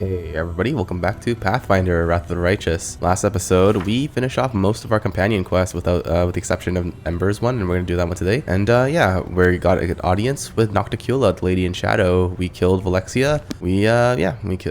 Hey everybody, welcome back to Pathfinder, Wrath of the Righteous. Last episode, we finished off most of our companion quests with the exception of Ember's one, and we're going to do that one today. And yeah, we got an audience with Nocticula, the Lady in Shadow. We killed Valexia. We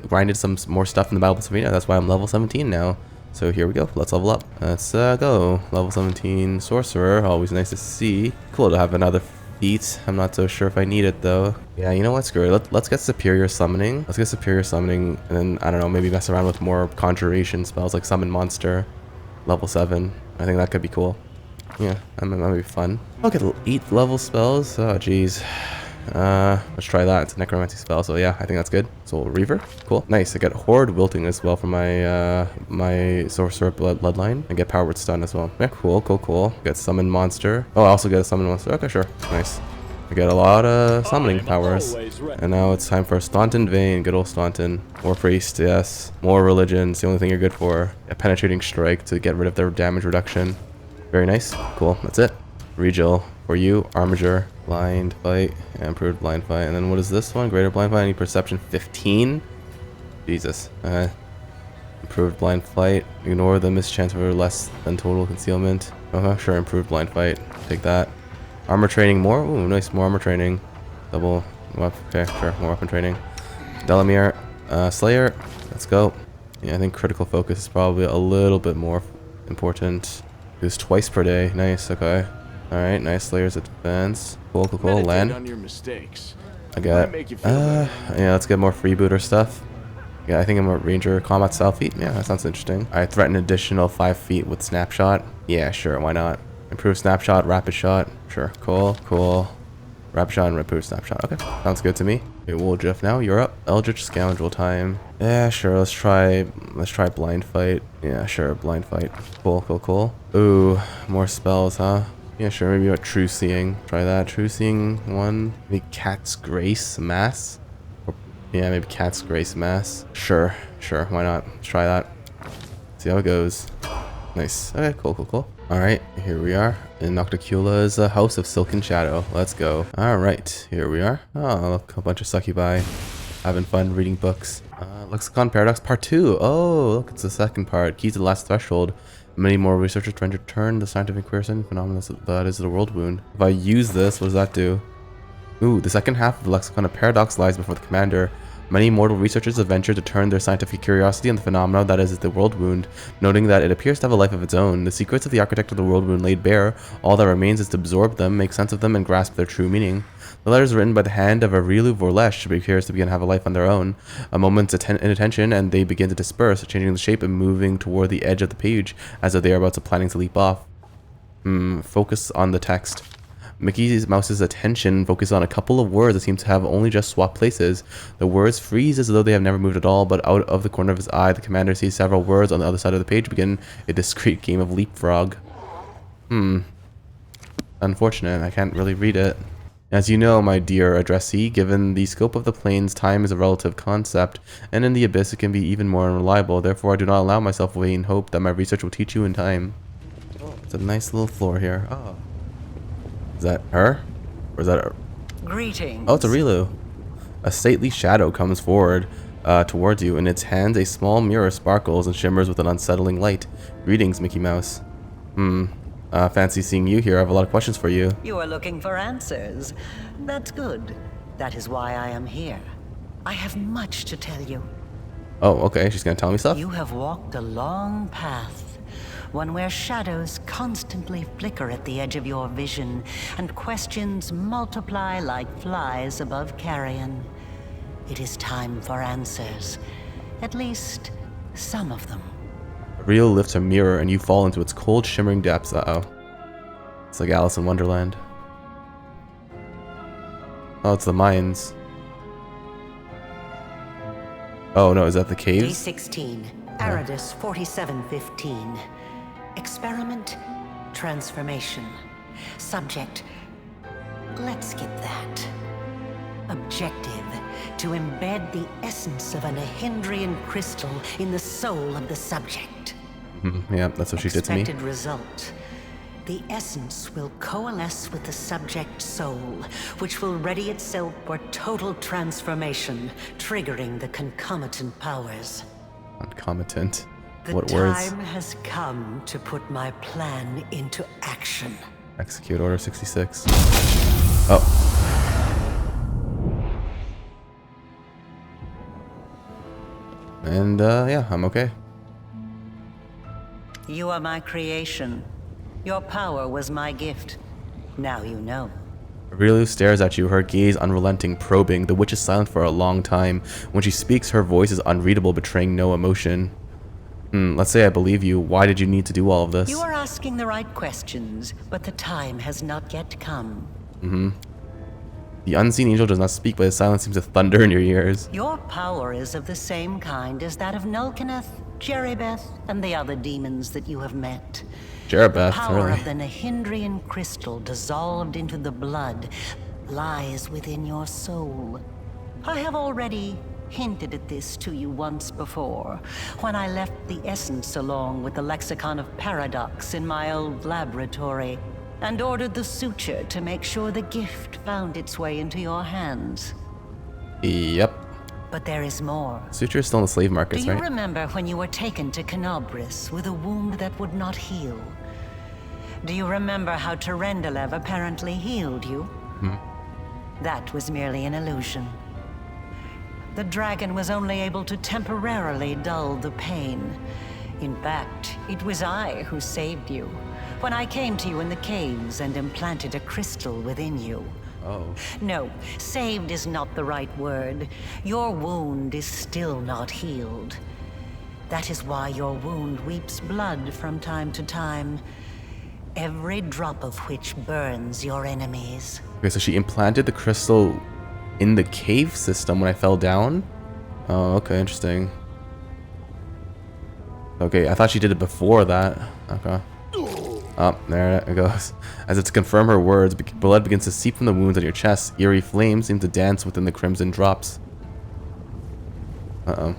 grinded some more stuff in the Battle Arena. That's why I'm level 17 now. So here we go, let's level up. Let's go. Level 17 Sorcerer, always nice to see. Cool to have another feat. I'm not so sure if I need it though. Yeah, you know what, screw it. Let's get Superior Summoning. Let's get Superior Summoning and then, I don't know, maybe mess around with more Conjuration spells like Summon Monster, level 7. I think that could be cool. Yeah, that might be fun. I'll get 8 level spells. Oh, jeez. Let's try that. It's a necromancy spell, so yeah, I think that's good. So Reaver, cool, nice. I get Horde Wilting as well for my my Sorcerer bloodline. I get Power Word Stun as well. Yeah, cool. Get Summon Monster. Oh, I also get a Summon Monster. Okay, sure, nice. I get a lot of summoning powers. And now it's time for Staunton Vein. Good old Staunton. More Priest, yes. More Religion. It's the only thing you're good for. A Penetrating Strike to get rid of their damage reduction. Very nice. Cool, that's it. Regil for you. Armiger. Blind Fight. Yeah, improved Blind Fight. And then what is this one? Greater Blind Fight. I need Perception 15. Jesus. Improved Blind Fight. Ignore the mischance for less than total concealment. Sure, improved Blind Fight. Take that. Armor training more. Ooh, nice. More armor training. Double weapon. Okay, sure. More weapon training. Delamere. Slayer. Let's go. Yeah, I think critical focus is probably a little bit more important. Use twice per day. Nice. Okay. Alright, nice. Slayer's Advance. Cool. Land. On your mistakes. I got yeah, let's get more freebooter stuff. Yeah, I think I'm a ranger combat style feat. Yeah, that sounds interesting. I threaten additional 5 feet with snapshot. Yeah, sure, why not? Improved snapshot, rapid shot. Sure, cool. Rapid shot and improved snapshot. Okay, sounds good to me. Okay, Wooljeff now, you're up. Eldritch Scoundrel time. Yeah, sure, let's try blind fight. Yeah, sure, blind fight. Cool. Ooh, more spells, huh? Yeah, sure, maybe a True Seeing. Try that. True Seeing 1. Maybe Cat's Grace Mass. Or, yeah, maybe Cat's Grace Mass. Sure, why not? Let's try that. See how it goes. Nice. Okay, cool. Alright, here we are in Nocticula's House of Silken Shadow. Let's go. Alright, here we are. Oh, look, a bunch of succubi. Having fun reading books. Lexicon Paradox Part 2. Oh, look, it's the second part. Key to the Last Threshold. Many more researchers trying to turn the scientific queerson phenomenon that is the Worldwound. If I use this, what does that do? Ooh, the second half of the Lexicon of Paradox lies before the commander. Many mortal researchers have ventured to turn their scientific curiosity on the phenomena that is the Worldwound, noting that it appears to have a life of its own. The secrets of the architect of the Worldwound laid bare. All that remains is to absorb them, make sense of them, and grasp their true meaning. The letters written by the hand of Areelu Vorlesh appears to begin to have a life on their own. A moment's inattention, and they begin to disperse, changing the shape and moving toward the edge of the page, as if they are about to planning to leap off. Focus on the text. Mickey Mouse's attention focuses on a couple of words that seem to have only just swapped places. The words freeze as though they have never moved at all, but out of the corner of his eye, the commander sees several words on the other side of the page begin a discreet game of leapfrog. Unfortunate, I can't really read it. As you know, my dear addressee, given the scope of the planes, time is a relative concept, and in the abyss it can be even more unreliable. Therefore, I do not allow myself vain hope that my research will teach you in time. Oh, it's a nice little floor here. Oh. Is that her? Or is that her? Greetings. Oh, it's Areelu. A stately shadow comes forward towards you. In its hands, a small mirror sparkles and shimmers with an unsettling light. Greetings, Mickey Mouse. Fancy seeing you here. I have a lot of questions for you. You are looking for answers. That's good. That is why I am here. I have much to tell you. Oh, okay. She's gonna tell me stuff? You have walked a long path, one where shadows constantly flicker at the edge of your vision, and questions multiply like flies above carrion. It is time for answers. At least, some of them. Areelu lifts her mirror and you fall into its cold, shimmering depths. Uh-oh. It's like Alice in Wonderland. Oh, it's the mines. Oh no, is that the caves? D16, Aridus 4715. Experiment, transformation. Subject, let's skip that. Objective, to embed the essence of a Nahyndrian crystal in the soul of the subject. Yeah, that's what she did to me. Expected result, the essence will coalesce with the subject soul, which will ready itself for total transformation, triggering the concomitant powers. Concomitant. The What words? time has come to put my plan into action. Execute Order 66. Oh. And, yeah, I'm okay. You are my creation. Your power was my gift. Now you know. Areelu stares at you, her gaze unrelenting, probing. The witch is silent for a long time. When she speaks, her voice is unreadable, betraying no emotion. Let's say I believe you. Why did you need to do all of this? You are asking the right questions, but the time has not yet come. The unseen angel does not speak, but his silence seems to thunder in your ears. Your power is of the same kind as that of Nulkineth, Jeribeth, and the other demons that you have met. Jeribeth, Power really? of the Nahyndrian crystal dissolved into the blood lies within your soul. I have already hinted at this to you once before, when I left the essence along with the lexicon of paradox in my old laboratory, and ordered the suture to make sure the gift found its way into your hands. Yep. But there is more. Suture is still in the slave Do markets, you right? remember when you were taken to Canobris with a wound that would not heal? Do you remember how Terendelev apparently healed you? That was merely an illusion. The dragon was only able to temporarily dull the pain. In fact, it was I who saved you, when I came to you in the caves and implanted a crystal within you. Oh. No, saved is not the right word. Your wound is still not healed. That is why your wound weeps blood from time to time, every drop of which burns your enemies. Okay, so she implanted the crystal in the cave system when I fell down? Oh, okay, interesting. Okay, I thought she did it before that. Okay. Oh, there it goes. As if to confirm her words, blood begins to seep from the wounds on your chest. Eerie flames seem to dance within the crimson drops. Uh-oh.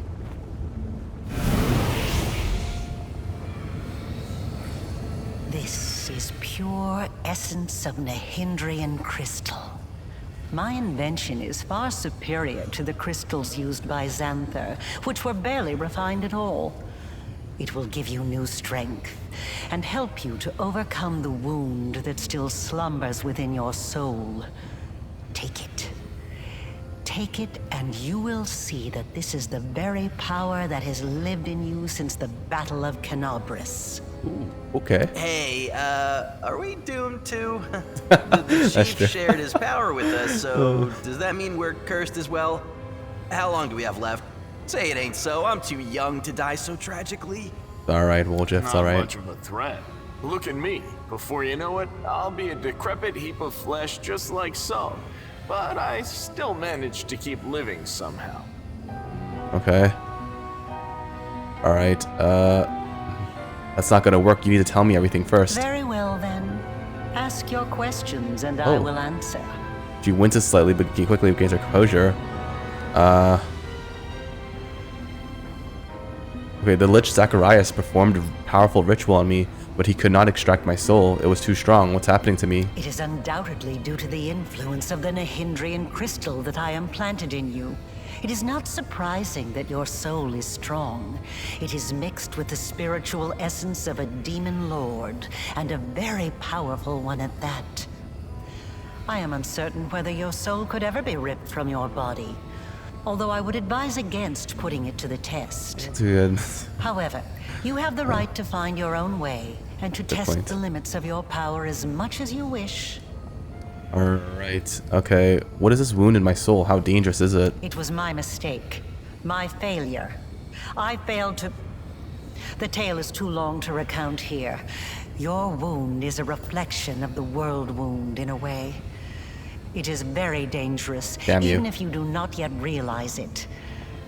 This is pure essence of Nahyndrian crystal. My invention is far superior to the crystals used by Xanther, which were barely refined at all. It will give you new strength and help you to overcome the wound that still slumbers within your soul. Take it. Take it, and you will see that this is the very power that has lived in you since the Battle of Canobris. Okay. Hey, are we doomed too? The That's true. chief shared his power with us, so does that mean we're cursed as well? How long do we have left? Say it ain't so. I'm too young to die so tragically. Alright, Woljeff, it's Not alright. much of a threat. Look at me. Before you know it, I'll be a decrepit heap of flesh just like some. But I still managed to keep living somehow. Okay. Alright, that's not gonna work. You need to tell me everything first. Very well, then. Ask your questions, and I Oh. will answer. She winces slightly, but quickly regains her composure. Okay, the Lich Zacharias performed a powerful ritual on me, but he could not extract my soul. It was too strong. What's happening to me? It is undoubtedly due to the influence of the Nahyndrian crystal that I implanted in you. It is not surprising that your soul is strong. It is mixed with the spiritual essence of a demon lord, and a very powerful one at that. I am uncertain whether your soul could ever be ripped from your body, although I would advise against putting it to the test. Too good. However, you have the right to find your own way, and to test point. the limits of your power as much as you wish. Alright, okay. What is this wound in my soul? How dangerous is it? It was my mistake. My failure. I failed to... The tale is too long to recount here. Your wound is a reflection of the Worldwound in a way. It is very dangerous, Damn you. even if you do not yet realize it.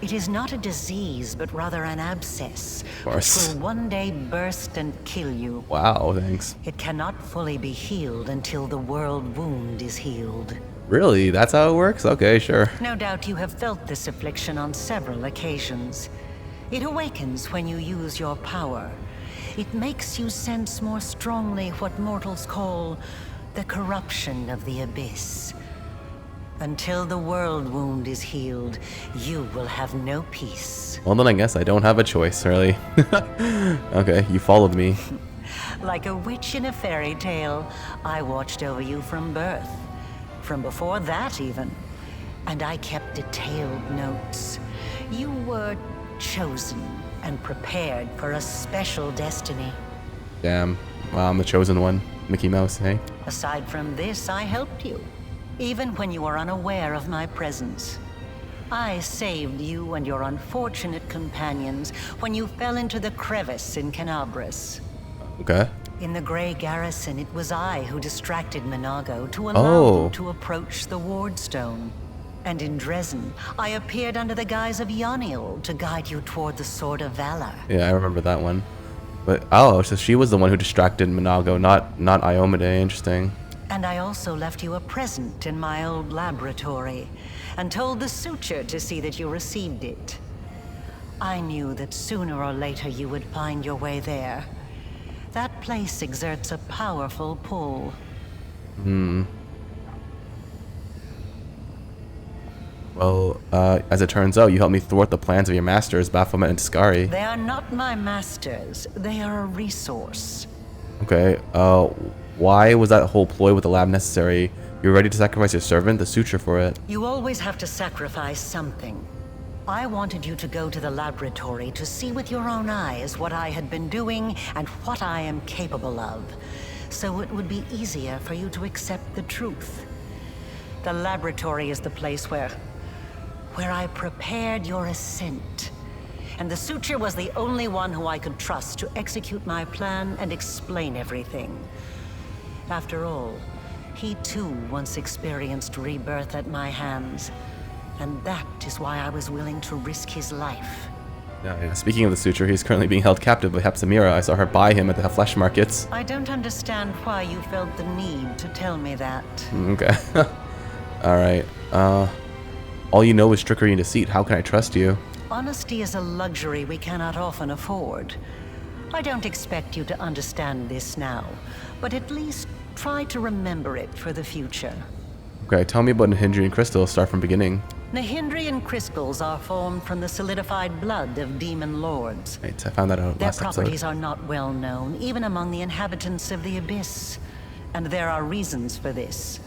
It is not a disease, but rather an abscess, which course. will one day burst and kill you. Wow, thanks. It cannot fully be healed until the Worldwound is healed. Really? That's how it works? Okay, sure. No doubt you have felt this affliction on several occasions. It awakens when you use your power. It makes you sense more strongly what mortals call the corruption of the abyss. Until the Worldwound is healed, you will have no peace. Well, then I guess I don't have a choice, really. Okay, you followed me. Like a witch in a fairy tale, I watched over you from birth. From before that, even. And I kept detailed notes. You were chosen and prepared for a special destiny. Damn. Wow, I'm the chosen one. Mickey Mouse, hey? Aside from this, I helped you. Even when you were unaware of my presence. I saved you and your unfortunate companions when you fell into the crevice in Canabras. Okay. In the Grey Garrison, it was I who distracted Minago to allow them to approach the Wardstone. And in Dresden, I appeared under the guise of Yaniel to guide you toward the Sword of Valor. Yeah, I remember that one. But, oh, so she was the one who distracted Minago, not Iomade. Interesting. And I also left you a present in my old laboratory, and told the Suture to see that you received it. I knew that sooner or later you would find your way there. That place exerts a powerful pull. Well, as it turns out, you helped me thwart the plans of your masters, Baphomet and Tiscari. They are not my masters. They are a resource. Okay, why was that whole ploy with the lab necessary? You were ready to sacrifice your servant, the Suture, for it. You always have to sacrifice something. I wanted you to go to the laboratory to see with your own eyes what I had been doing and what I am capable of, so it would be easier for you to accept the truth. The laboratory is the place where I prepared your ascent. And the Suture was the only one who I could trust to execute my plan and explain everything. After all, he too once experienced rebirth at my hands. And that is why I was willing to risk his life. Yeah. Speaking of the Suture, he's currently being held captive by Hepsamira. I saw her buy him at the flesh markets. I don't understand why you felt the need to tell me that. Okay. Alright. All you know is trickery and deceit. How can I trust you? Honesty is a luxury we cannot often afford. I don't expect you to understand this now, but at least try to remember it for the future. Okay, tell me about Nahyndrian crystals. Start from beginning. Nahyndrian crystals are formed from the solidified blood of demon lords. Right, I found that out Their last properties episode. are not well known, even among the inhabitants of the Abyss. And there are reasons for this.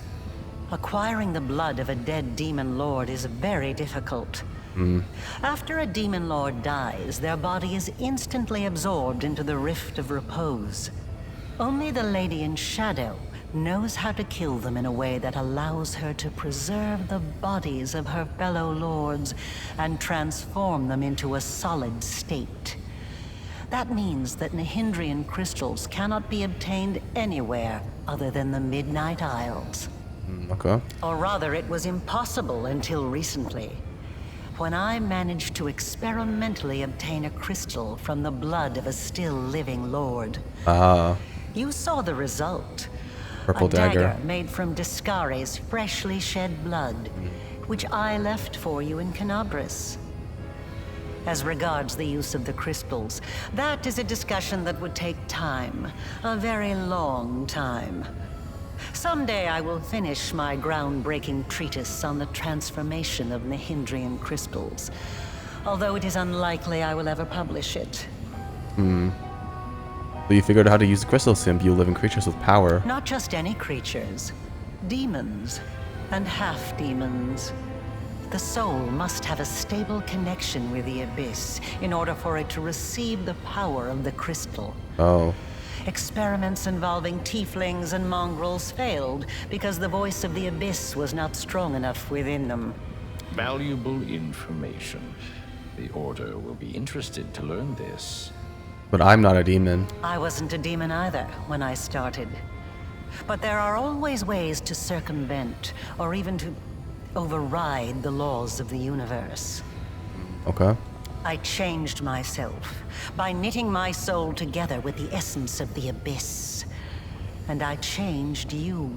Acquiring the blood of a dead demon lord is very difficult. After a demon lord dies, their body is instantly absorbed into the Rift of Repose. Only the Lady in Shadow knows how to kill them in a way that allows her to preserve the bodies of her fellow lords and transform them into a solid state. That means that Nahyndrian crystals cannot be obtained anywhere other than the Midnight Isles. Okay. Or rather, it was impossible until recently, when I managed to experimentally obtain a crystal from the blood of a still living lord. You saw the result. Purple a dagger. Made from Tiscari's freshly shed blood, which I left for you in Canabras. As regards the use of the crystals, that is a discussion that would take time, a very long time. Someday I will finish my groundbreaking treatise on the transformation of Nahyndrian crystals, although it is unlikely I will ever publish it. So you figured out how to use the crystals to imbue living creatures with power. Not just any creatures, demons and half-demons. The soul must have a stable connection with the Abyss in order for it to receive the power of the crystal. Oh. Experiments involving tieflings and mongrels failed because the voice of the Abyss was not strong enough within them. Valuable information. The Order will be interested to learn this. But I'm not a demon. I wasn't a demon either when I started. But there are always ways to circumvent, or even to override the laws of the universe. Okay. I changed myself by knitting my soul together with the essence of the Abyss. And I changed you.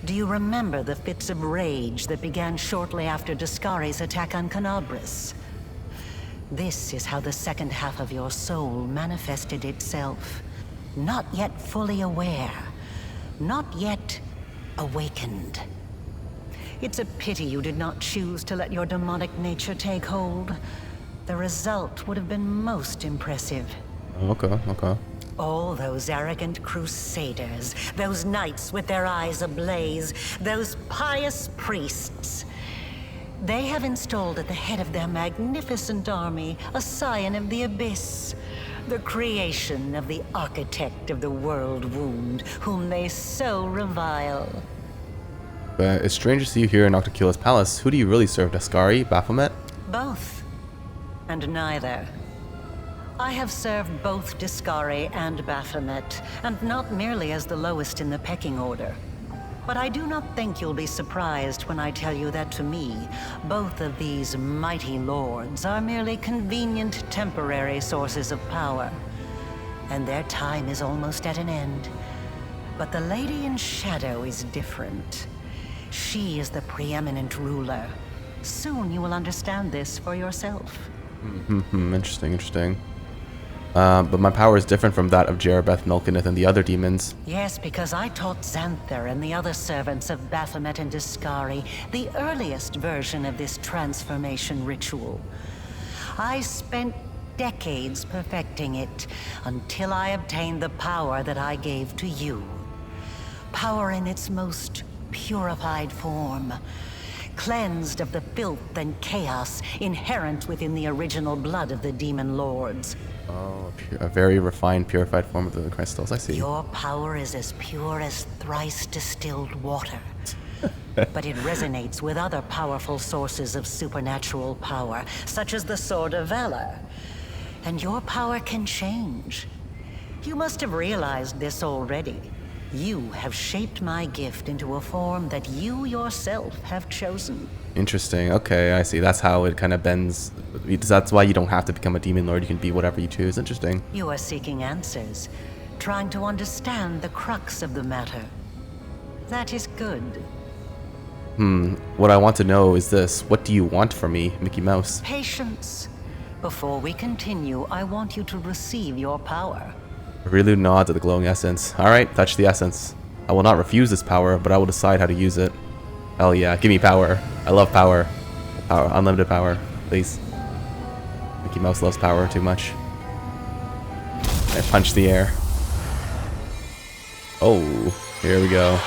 Do you remember the fits of rage that began shortly after Tiscari's attack on Canabras? This is how the second half of your soul manifested itself. Not yet fully aware. Not yet awakened. It's a pity you did not choose to let your demonic nature take hold. The result would have been most impressive. Okay. All those arrogant crusaders, those knights with their eyes ablaze, those pious priests. They have installed at the head of their magnificent army a scion of the abyss, the creation of the architect of the Worldwound, whom they so revile. But it's strange to see you here in Nocticula's palace. Who do you really serve, Dascari, Baphomet? Both, and neither. I have served both Dascari and Baphomet, and not merely as the lowest in the pecking order. But I do not think you'll be surprised when I tell you that to me, both of these mighty lords are merely convenient temporary sources of power. And their time is almost at an end. But the Lady in Shadow is different. She is the preeminent ruler. Soon you will understand this for yourself. Interesting. But my power is different from that of Jerebeth, Nulkineth, and the other demons. Yes, because I taught Xanther and the other servants of Baphomet and Dascari the earliest version of this transformation ritual. I spent decades perfecting it until I obtained the power that I gave to you. Power in its most purified form, cleansed of the filth and chaos inherent within the original blood of the demon lords. Oh, a very refined, purified form of the crystals, I see. Your power is as pure as thrice distilled water. But it resonates with other powerful sources of supernatural power, such as the Sword of Valor. And your power can change. You must have realized this already. You have shaped my gift into a form that you yourself have chosen. Interesting. Okay, I see. That's how it kind of bends. That's why you don't have to become a demon lord. You can be whatever you choose. Interesting. You are seeking answers, trying to understand the crux of the matter. That is good. What I want to know is this. What do you want from me, Mickey Mouse? Patience. Before we continue, I want you to receive your power. Areelu nods at the glowing essence. Alright, touch the essence. I will not refuse this power, but I will decide how to use it. Hell yeah, give me power. I love power. Power, unlimited power, please. Mickey Mouse loves power too much. I punch the air. Oh, here we go.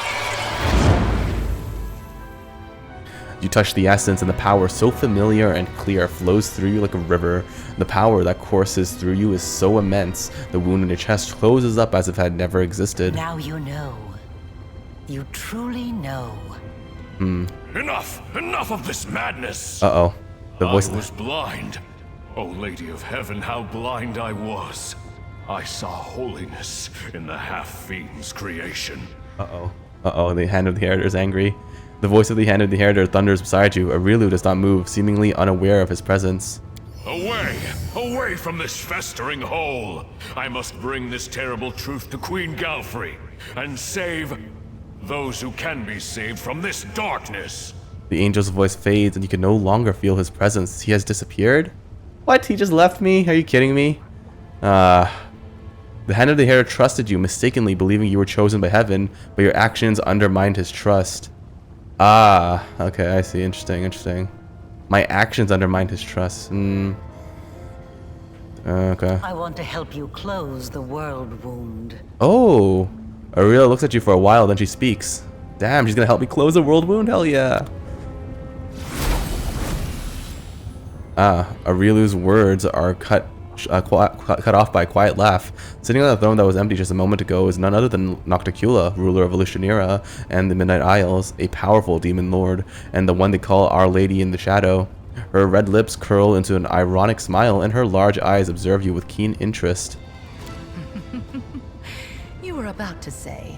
You touch the essence and the power so familiar and clear flows through you like a river. The power that courses through you is so immense, the wound in your chest closes up as if it had never existed. Now you know. You truly know. Enough of this madness! Uh-oh. The voice I was blind. O Lady of Heaven, how blind I was. I saw holiness in the half-fiend's creation. Uh-oh. Uh-oh, the Hand of the Inheritor is angry. The voice of the Hand of the Inheritor thunders beside you. Areelu does not move, seemingly unaware of his presence. Away! Away from this festering hole! I must bring this terrible truth to Queen Galfrey, and save those who can be saved from this darkness! The angel's voice fades, and you can no longer feel his presence. He has disappeared? What? He just left me? Are you kidding me? The Hand of the Inheritor trusted you, mistakenly believing you were chosen by heaven, but your actions undermined his trust. Ah, okay, I see. Interesting. My actions undermined his trust. Okay. I want to help you close the world wound. Oh, Areelu looks at you for a while, then she speaks. Damn, she's gonna help me close the world wound? Hell yeah. Areelu's words are cut off by a quiet laugh. Sitting on the throne that was empty just a moment ago is none other than Nocticula, ruler of Alushinyrra and the Midnight Isles, a powerful demon lord, and the one they call Our Lady in the Shadow. Her red lips curl into an ironic smile, and her large eyes observe you with keen interest. You were about to say,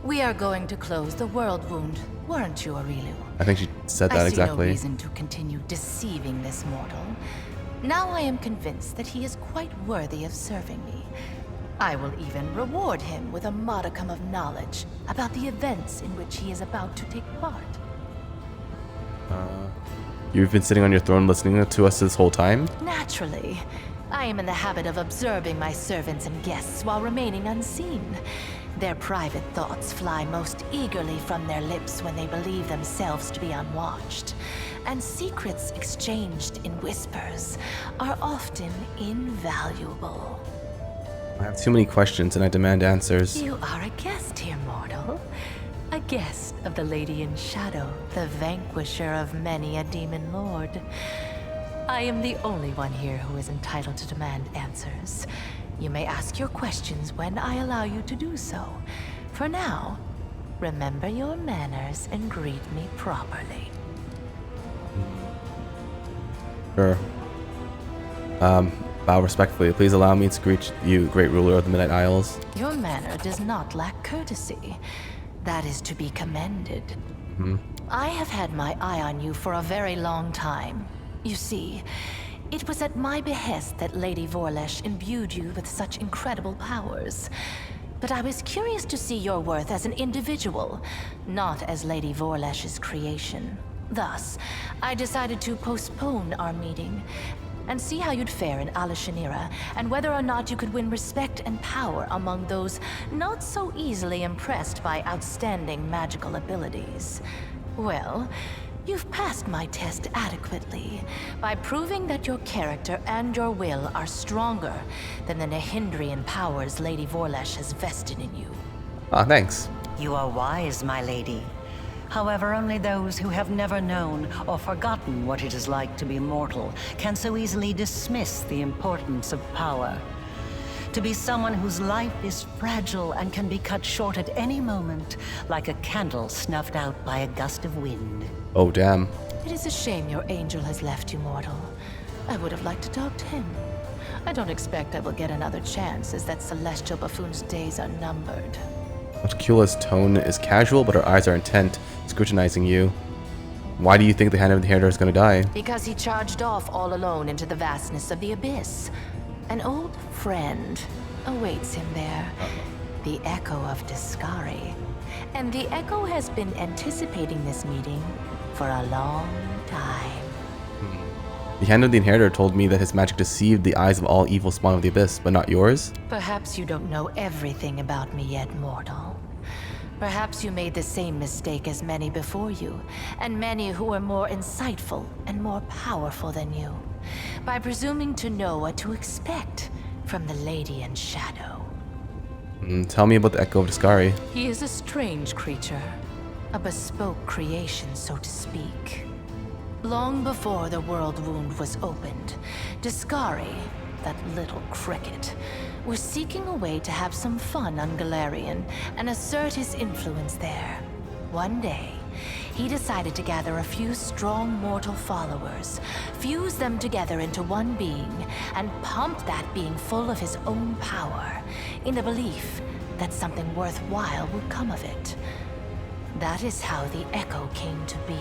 we are going to close the world wound, weren't you, Areelu? I think she said that exactly. I see no reason to continue deceiving this mortal. Now I am convinced that he is quite worthy of serving me. I will even reward him with a modicum of knowledge about the events in which he is about to take part. You've been sitting on your throne listening to us this whole time? Naturally. I am in the habit of observing my servants and guests while remaining unseen. Their private thoughts fly most eagerly from their lips when they believe themselves to be unwatched. And secrets exchanged in whispers are often invaluable. I have too many questions and I demand answers. You are a guest here, mortal. A guest of the Lady in Shadow, the vanquisher of many a demon lord. I am the only one here who is entitled to demand answers. You may ask your questions when I allow you to do so. For now, remember your manners and greet me properly. Sure. Bow respectfully. Please allow me to greet you, great ruler of the Midnight Isles. Your manner does not lack courtesy. That is to be commended. I have had my eye on you for a very long time. You see, it was at my behest that Lady Vorlesh imbued you with such incredible powers. But I was curious to see your worth as an individual, not as Lady Vorlesh's creation. Thus, I decided to postpone our meeting and see how you'd fare in Alushinyrra, and whether or not you could win respect and power among those not so easily impressed by outstanding magical abilities. Well, you've passed my test adequately by proving that your character and your will are stronger than the Nahyndrian powers Lady Vorlesh has vested in you. Ah, thanks. You are wise, my lady. However, only those who have never known or forgotten what it is like to be mortal can so easily dismiss the importance of power. To be someone whose life is fragile and can be cut short at any moment, like a candle snuffed out by a gust of wind. Oh, damn. It is a shame your angel has left you, mortal. I would have liked to talk to him. I don't expect I will get another chance, as that celestial buffoon's days are numbered. Nocticula's tone is casual, but her eyes are intent, scrutinizing you. Why do you think the Hand of the Inheritor is going to die? Because he charged off all alone into the vastness of the abyss. An old friend awaits him there. The Echo of Discari. And the Echo has been anticipating this meeting for a long time. The Hand of the Inheritor told me that his magic deceived the eyes of all evil spawn of the abyss, but not yours? Perhaps you don't know everything about me yet, mortal. Perhaps you made the same mistake as many before you, and many who were more insightful and more powerful than you, by presuming to know what to expect from the Lady in Shadow. Tell me about the Echo of Discari. He is a strange creature, a bespoke creation, so to speak. Long before the Worldwound was opened, Discari, that little cricket, was seeking a way to have some fun on Galarian and assert his influence there. One day, he decided to gather a few strong mortal followers, fuse them together into one being, and pump that being full of his own power, in the belief that something worthwhile would come of it. That is how the Echo came to be.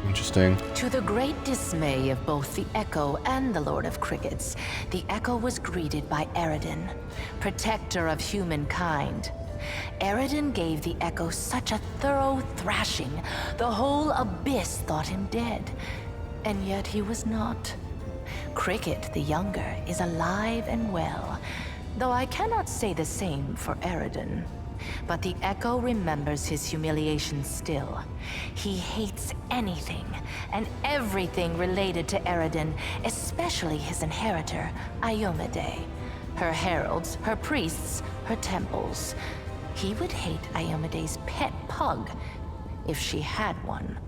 Interesting. To the great dismay of both the Echo and the Lord of Crickets, the Echo was greeted by Areelu, protector of humankind. Areelu gave the Echo such a thorough thrashing, the whole abyss thought him dead. And yet he was not. Cricket, the younger, is alive and well, though I cannot say the same for Areelu. But the Echo remembers his humiliation still. He hates anything and everything related to Areelu, especially his inheritor, Iomedae. Her heralds, her priests, her temples. He would hate Iomedae's pet pug, if she had one.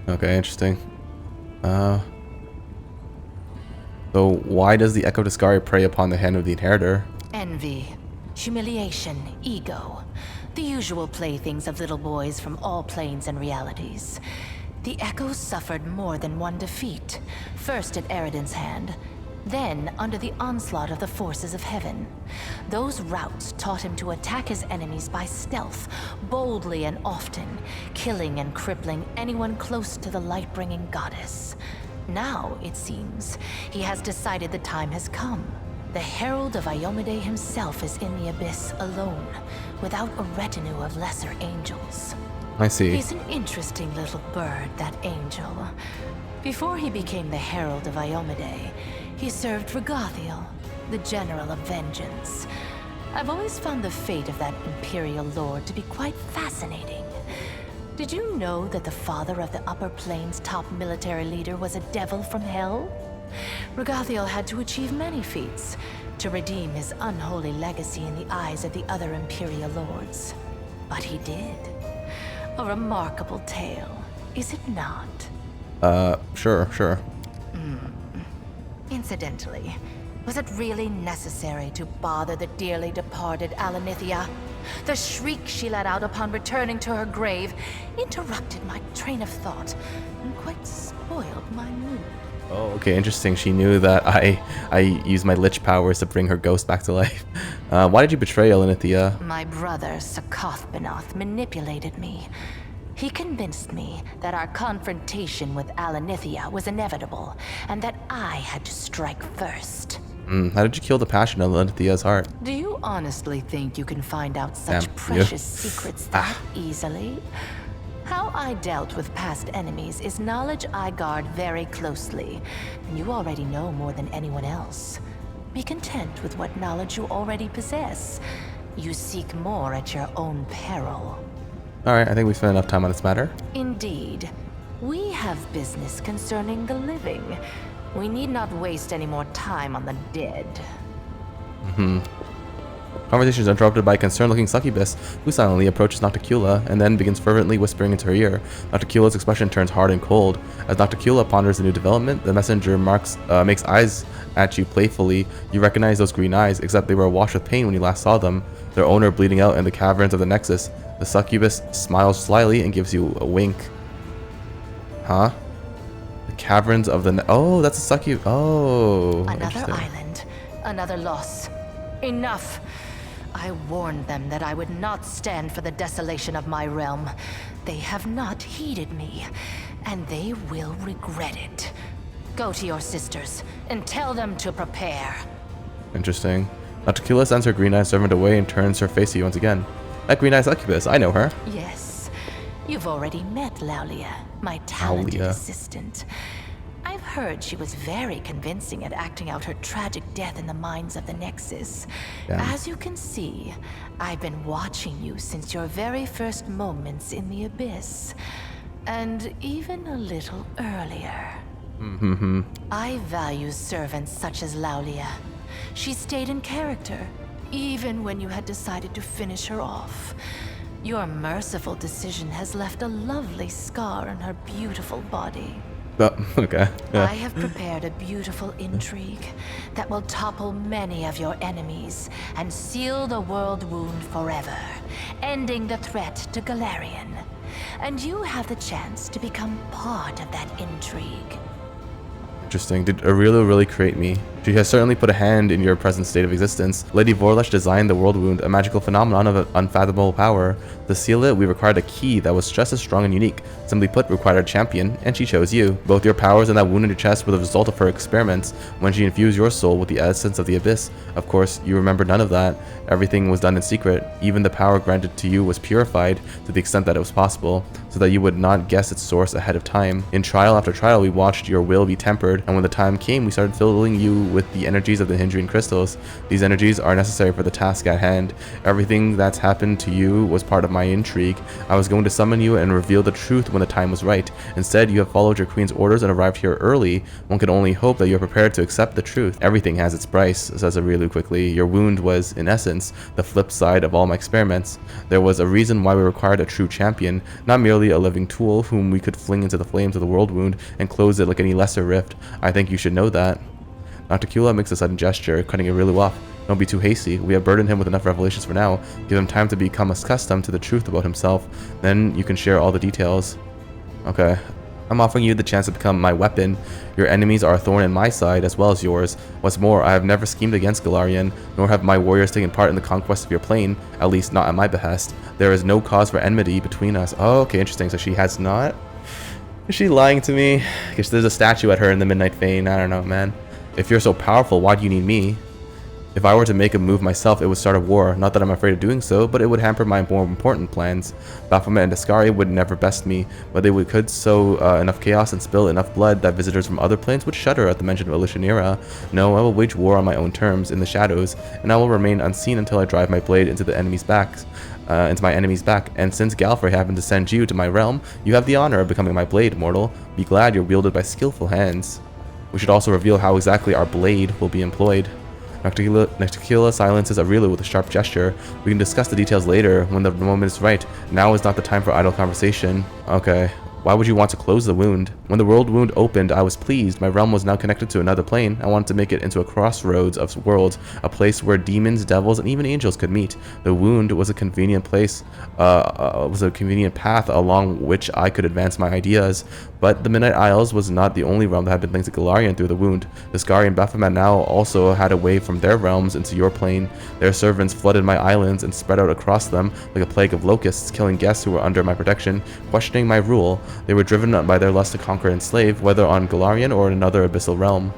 Okay, interesting. So why does the Echo of Discari prey upon the Hand of the Inheritor? Envy. Humiliation, ego, the usual playthings of little boys from all planes and realities. The Echo suffered more than one defeat, first at Areden's hand, then under the onslaught of the forces of heaven. Those routes taught him to attack his enemies by stealth, boldly and often, killing and crippling anyone close to the light-bringing goddess. Now, it seems, he has decided the time has come. The Herald of Iomedae himself is in the abyss alone, without a retinue of lesser angels. I see. He's an interesting little bird, that angel. Before he became the Herald of Iomade, he served Regathiel, the General of Vengeance. I've always found the fate of that Imperial Lord to be quite fascinating. Did you know that the father of the Upper Plains' top military leader was a devil from hell? Regathiel had to achieve many feats to redeem his unholy legacy in the eyes of the other Imperial Lords. But he did. A remarkable tale, is it not? Sure. Incidentally, was it really necessary to bother the dearly departed Alanithia? The shriek she let out upon returning to her grave interrupted my train of thought and quite spoiled my mood. Oh, okay, interesting. She knew that I used my lich powers to bring her ghost back to life. Why did you betray Alanithia? My brother, Sakoth manipulated me. He convinced me that our confrontation with Alanithia was inevitable, and that I had to strike first. How did you kill the passion of Alanithia's heart? Do you honestly think you can find out such Damn, precious secrets that easily? How I dealt with past enemies is knowledge I guard very closely, and you already know more than anyone else. Be content with what knowledge you already possess. You seek more at your own peril. Alright, I think we spent enough time on this matter. Indeed. We have business concerning the living. We need not waste any more time on the dead. Conversation is interrupted by a concerned-looking succubus, who silently approaches Nocticula and then begins fervently whispering into her ear. Nocticula's expression turns hard and cold. As Nocticula ponders the new development, the messenger makes eyes at you playfully. You recognize those green eyes, except they were awash with pain when you last saw them, their owner bleeding out in the caverns of the Nexus. The succubus smiles slyly and gives you a wink. Huh? The caverns of the... Oh, that's a succubus. Oh, Another interesting. island. Another loss. Enough. I warned them that I would not stand for the desolation of my realm. They have not heeded me, and they will regret it. Go to your sisters and tell them to prepare. Interesting. Nocticula sends her green-eyed servant away and turns her face to you once again. That green-eyed succubus, I know her. Yes, you've already met Laulia, my talented Laulia. assistant. I've heard she was very convincing at acting out her tragic death in the minds of the Nexus. Damn. As you can see, I've been watching you since your very first moments in the Abyss. And even a little earlier. I value servants such as Laulia. She stayed in character, even when you had decided to finish her off. Your merciful decision has left a lovely scar on her beautiful body. Oh, okay. Yeah. I have prepared a beautiful intrigue that will topple many of your enemies and seal the Worldwound forever, ending the threat to Galarian. And you have the chance to become part of that intrigue. Interesting. Did Areelu really create me? She has certainly put a hand in your present state of existence. Lady Vorlesh designed the Worldwound, a magical phenomenon of unfathomable power. To seal it, we required a key that was just as strong and unique. Simply put, required a champion, and she chose you. Both your powers and that wound in your chest were the result of her experiments when she infused your soul with the essence of the Abyss. Of course, you remember none of that. Everything was done in secret. Even the power granted to you was purified to the extent that it was possible, so that you would not guess its source ahead of time. In trial after trial, we watched your will be tempered, and when the time came, we started filling you with the energies of the Nahyndrian crystals. These energies are necessary for the task at hand. Everything that's happened to you was part of my intrigue. I was going to summon you and reveal the truth when the time was right. Instead, you have followed your queen's orders and arrived here early. One can only hope that you are prepared to accept the truth. Everything has its price, says Areelu quickly. Your wound was, in essence, the flip side of all my experiments. There was a reason why we required a true champion, not merely a living tool whom we could fling into the flames of the Worldwound and close it like any lesser rift. I think you should know that. Nocticula makes a sudden gesture, cutting Areelu off. Don't be too hasty. We have burdened him with enough revelations for now. Give him time to become accustomed to the truth about himself. Then you can share all the details. Okay. I'm offering you the chance to become my weapon. Your enemies are a thorn in my side as well as yours. What's more, I have never schemed against Galarian, nor have my warriors taken part in the conquest of your plane, at least not at my behest. There is no cause for enmity between us. Oh, okay, interesting. So she has not? Is she lying to me? Because there's a statue at her in the Midnight Fane. I don't know, man. If you're so powerful, why do you need me? If I were to make a move myself, it would start a war. Not that I'm afraid of doing so, but it would hamper my more important plans. Baphomet and Dascari would never best me, but they could sow enough chaos and spill enough blood that visitors from other planes would shudder at the mention of Alushinyrra. No, I will wage war on my own terms, in the shadows, and I will remain unseen until I drive my blade into the enemy's backs. Into my enemy's back, and since Galfrey happened to send you to my realm, you have the honor of becoming my blade, mortal. Be glad you're wielded by skillful hands. We should also reveal how exactly our blade will be employed. Nocticula silences Areelu with a sharp gesture. We can discuss the details later, when the moment is right. Now is not the time for idle conversation. Okay. Why would you want to close the wound? When the world wound opened, I was pleased. My realm was now connected to another plane. I wanted to make it into a crossroads of worlds, a place where demons, devils, and even angels could meet. The wound was a convenient place, was a convenient path along which I could advance my ideas. But the Midnight Isles was not the only realm that had been linked to Golarion through the wound. Dascari and Baphomet now also had a way from their realms into your plane. Their servants flooded my islands and spread out across them like a plague of locusts, killing guests who were under my protection, questioning my rule. They were driven by their lust to conquer and enslave, whether on Golarion or in another abyssal realm.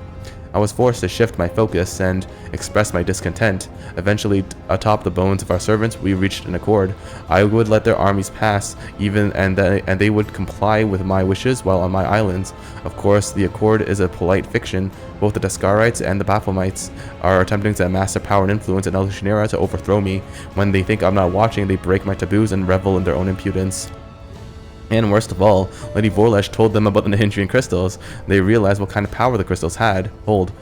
I was forced to shift my focus and express my discontent. Eventually, atop the bones of our servants, we reached an accord. I would let their armies pass, and they would comply with my wishes while on my islands. Of course, the accord is a polite fiction. Both the Dascarites and the Baphomets are attempting to amass their power and influence in Alushinyrra to overthrow me. When they think I'm not watching, they break my taboos and revel in their own impudence. And worst of all, Lady Vorlesh told them about the Nahyndrian crystals. They realized what kind of power the crystals hold.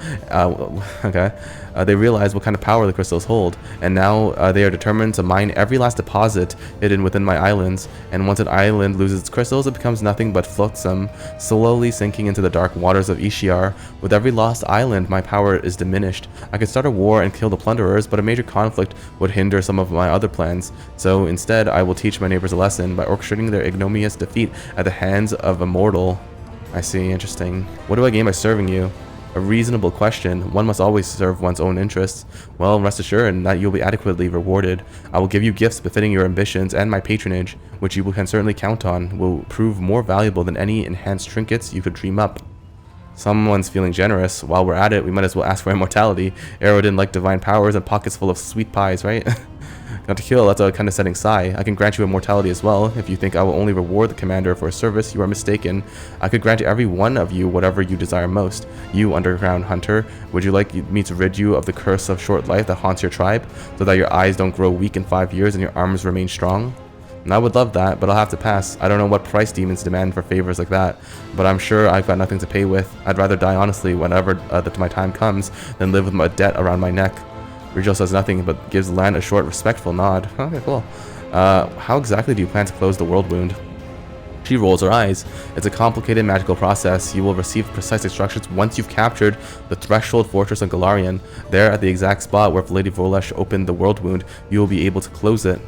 They realized what kind of power the crystals hold, and now they are determined to mine every last deposit hidden within my islands. And once an island loses its crystals, it becomes nothing but flotsam, slowly sinking into the dark waters of Ishiar. With every lost island, my power is diminished. I could start a war and kill the plunderers, but a major conflict would hinder some of my other plans. So instead, I will teach my neighbors a lesson by orchestrating their ignominious defeat at the hands of a mortal. I see, interesting. What do I gain by serving you? A reasonable question. One must always serve one's own interests. Well, rest assured that you'll be adequately rewarded. I will give you gifts befitting your ambitions, and my patronage, which you can certainly count on, will prove more valuable than any enhanced trinkets you could dream up. Someone's feeling generous. While we're at it, we might as well ask for immortality. Arrow didn't like divine powers and pockets full of sweet pies, right? Nocticula, that's a condescending sigh. I can grant you immortality as well. If you think I will only reward the commander for a service, you are mistaken. I could grant every one of you whatever you desire most. You, underground hunter, would you like me to rid you of the curse of short life that haunts your tribe, so that your eyes don't grow weak in 5 years and your arms remain strong? And I would love that, but I'll have to pass. I don't know what price demons demand for favors like that, but I'm sure I've got nothing to pay with. I'd rather die honestly whenever my time comes than live with a debt around my neck. Regil says nothing, but gives Lan a short, respectful nod. Okay, cool. How exactly do you plan to close the world wound? She rolls her eyes. It's a complicated magical process. You will receive precise instructions once you've captured the threshold fortress on Golarion. There, at the exact spot where Lady Vorlesh opened the world wound, you will be able to close it.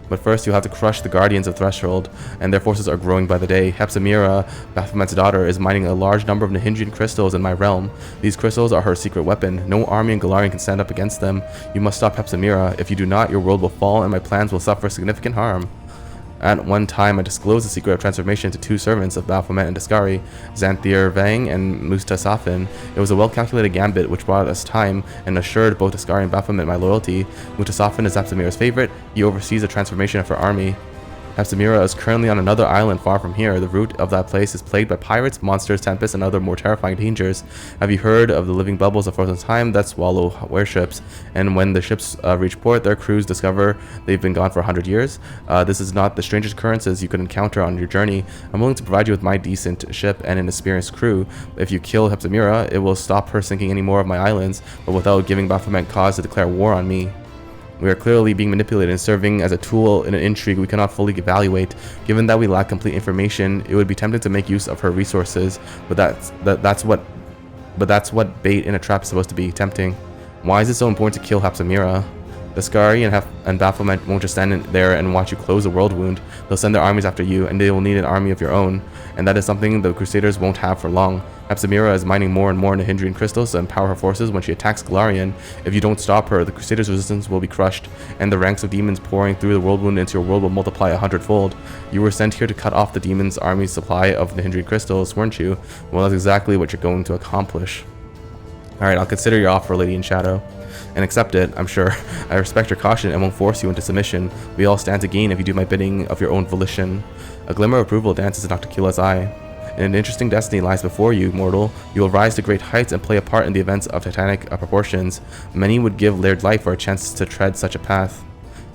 But first, you'll have to crush the Guardians of Threshold, and their forces are growing by the day. Hepzibah, Baphomet's daughter, is mining a large number of Nahyndrian crystals in my realm. These crystals are her secret weapon. No army in Golarion can stand up against them. You must stop Hepzibah. If you do not, your world will fall, and my plans will suffer significant harm. At one time, I disclosed the secret of transformation to 2 servants of Baphomet and Dascari, Xanthir Vang and Mustasafin. It was a well-calculated gambit which brought us time and assured both Dascari and Baphomet my loyalty. Mustasafin is Hepzibah's favorite. He oversees the transformation of her army. Hepzibah is currently on another island far from here. The route of that place is plagued by pirates, monsters, tempests, and other more terrifying dangers. Have you heard of the living bubbles of frozen time that swallow warships? And when the ships reach port, their crews discover they've been gone for 100 years. This is not the strangest occurrences you could encounter on your journey. I'm willing to provide you with my decent ship and an experienced crew. If you kill Hepzibah, it will stop her sinking any more of my islands, but without giving Baphomet cause to declare war on me. We are clearly being manipulated and serving as a tool in an intrigue we cannot fully evaluate. Given that we lack complete information, it would be tempting to make use of her resources, but that's what bait in a trap is supposed to be, tempting. Why is it so important to kill Hepzibah? Dascari and Baphomet won't just stand there and watch you close the world wound. They'll send their armies after you, and they will need an army of your own, and that is something the Crusaders won't have for long. Hepzibah is mining more and more Nahyndrian crystals to empower her forces when she attacks Golarion. If you don't stop her, the Crusaders' resistance will be crushed, and the ranks of demons pouring through the world wound into your world will multiply 100-fold. You were sent here to cut off the demons' army's supply of Nahyndrian crystals, weren't you? Well, that's exactly what you're going to accomplish. Alright, I'll consider your offer, Lady in Shadow. and accept it, I'm sure. I respect your caution and won't force you into submission. We all stand to gain if you do my bidding of your own volition. A glimmer of approval dances in Nocticula's eye. An interesting destiny lies before you, mortal. You will rise to great heights and play a part in the events of titanic proportions. Many would give laird life for a chance to tread such a path.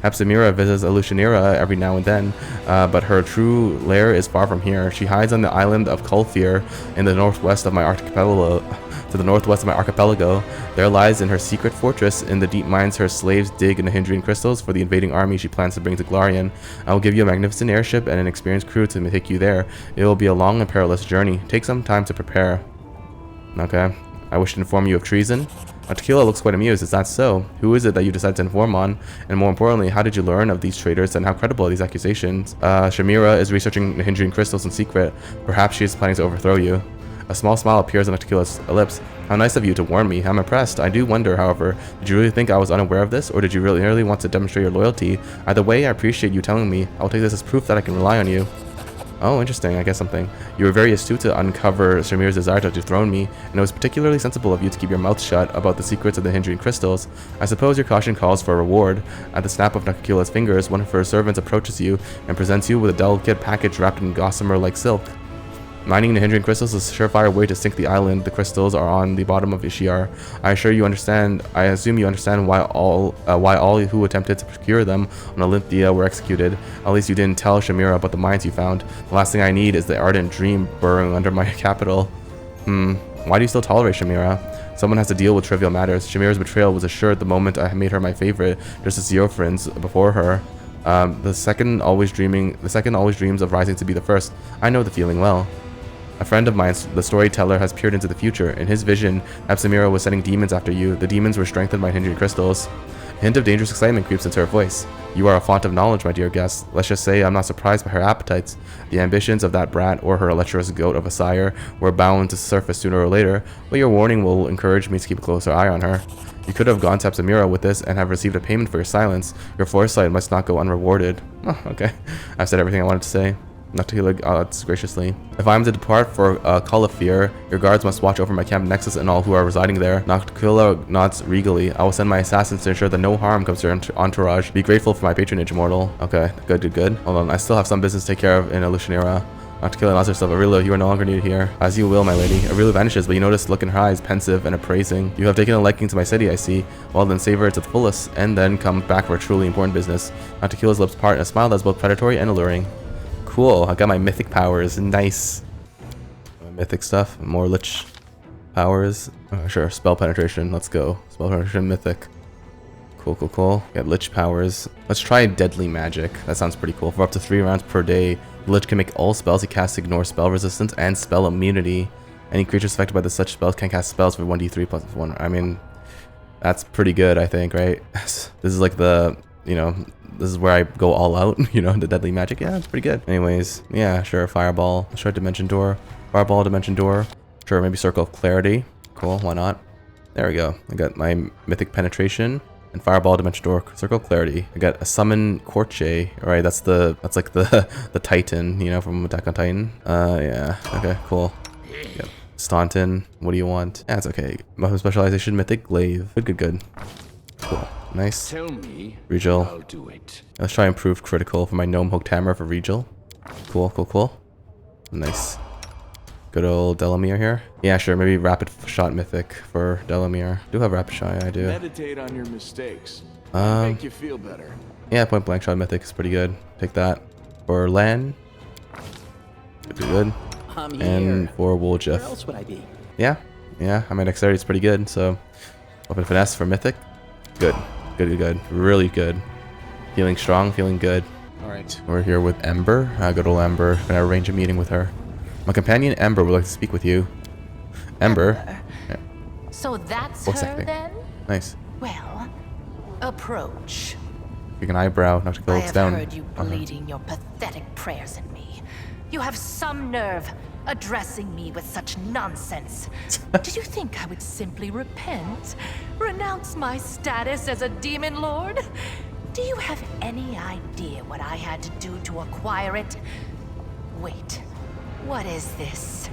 Hepzibah visits Alushinyrra every now and then, but her true lair is far from here. She hides on the island of Kulfir in the northwest of my archipelago. There lies in her secret fortress in the deep mines her slaves dig Nahyndrian crystals for the invading army she plans to bring to Glarian. I will give you a magnificent airship and an experienced crew to take you there. It will be a long and perilous journey. Take some time to prepare. Okay. I wish to inform you of treason. Nocticula looks quite amused. Is that so? Who is it that you decided to inform on? And more importantly, how did you learn of these traitors and how credible are these accusations? Shamira is researching Nahyndrian crystals in secret. Perhaps she is planning to overthrow you. A small smile appears on Nocticula's lips. How nice of you to warn me. I'm impressed. I do wonder, however, did you really think I was unaware of this, or did you really want to demonstrate your loyalty? Either way, I appreciate you telling me. I'll take this as proof that I can rely on you. Oh, interesting. I guess something. You were very astute to uncover Shamir's desire to dethrone me, and it was particularly sensible of you to keep your mouth shut about the secrets of the Nahyndrian crystals. I suppose your caution calls for a reward. At the snap of Nocticula's fingers, one of her servants approaches you and presents you with a delicate package wrapped in gossamer-like silk. Mining Nahyndrian crystals is a surefire way to sink the island. The crystals are on the bottom of Ishiar. I assume you understand why all who attempted to procure them on Olympia were executed. At least you didn't tell Shamira about the mines you found. The last thing I need is the ardent dream burrowing under my capital. Why do you still tolerate Shamira? Someone has to deal with trivial matters. Shamira's betrayal was assured the moment I made her my favorite, just as Zeophrin's before her. The second always dreams of rising to be the first. I know the feeling well. A friend of mine, the storyteller, has peered into the future. In his vision, Hepzibah was sending demons after you. The demons were strengthened by Nahyndrian crystals. A hint of dangerous excitement creeps into her voice. You are a font of knowledge, my dear guest. Let's just say I'm not surprised by her appetites. The ambitions of that brat or her lecherous goat of a sire were bound to surface sooner or later, but your warning will encourage me to keep a closer eye on her. You could have gone to Hepzibah with this and have received a payment for your silence. Your foresight must not go unrewarded. Oh, okay. I've said everything I wanted to say. Nocticula odds graciously. If I am to depart for Kulfir, your guards must watch over my camp nexus and all who are residing there. Nocticula nods regally. I will send my assassins to ensure that no harm comes to your entourage. Be grateful for my patronage, mortal. Okay, good. Hold on, I still have some business to take care of in Alushinyrra. Nocticula nods herself. Areelu, you are no longer needed here. As you will, my lady. Areelu vanishes, but you notice the look in her eyes, pensive and appraising. You have taken a liking to my city, I see. Well then, savor it to the fullest, and then come back for a truly important business. Nocticula's lips part in a smile that is both predatory and alluring. Cool, I got my mythic powers. Nice. My mythic stuff. More lich powers. Sure, spell penetration. Let's go. Spell penetration, mythic. Cool. Got lich powers. Let's try deadly magic. That sounds pretty cool. For up to 3 rounds per day, the lich can make all spells he casts ignore spell resistance and spell immunity. Any creatures affected by the such spells can cast spells for 1d3 plus 1. I mean, that's pretty good, I think, right? This is like the, this is where I go all out, the deadly magic. Yeah, it's pretty good. Anyways, yeah, sure, fireball. Let's try dimension door. Fireball, dimension door. Sure, maybe circle of clarity. Cool, why not? There we go. I got my mythic penetration and fireball, dimension door, circle of clarity. I got a summon Korche. Alright, that's like the Titan, from Attack on Titan. Yeah. Okay, cool. Yep. Staunton. What do you want? Yeah, it's okay. Weapon specialization, mythic glaive. Good. Cool. Nice. Tell me. Regil. I'll do it. Let's try improve critical for my gnome hooked hammer for Regil. Cool. Nice. Good old Delamere here. Yeah, sure. Maybe rapid shot mythic for Delamere. Do have rapid shot. Yeah, I do. Meditate on your mistakes. Make you feel better. Yeah, point blank shot mythic is pretty good. Take that for Lan. Good. I'm here. And for Woljef. Where else would I be? Yeah. My dexterity is pretty good. So, weapon finesse for mythic. Good. Really good. Feeling strong, feeling good. Alright, we're here with Ember. Good old Ember. Gonna arrange a meeting with her. My companion Ember would like to speak with you. Ember. Yeah. So that's What's her that thing? then? Nice. Well, approach. Pick an eyebrow, Nocticula I looks have down. heard you bleeding your pathetic prayers at me. You have some nerve addressing me with such nonsense. Did you think I would simply repent? Renounce my status as a demon lord? Do you have any idea what I had to do to acquire it? Wait, what is this?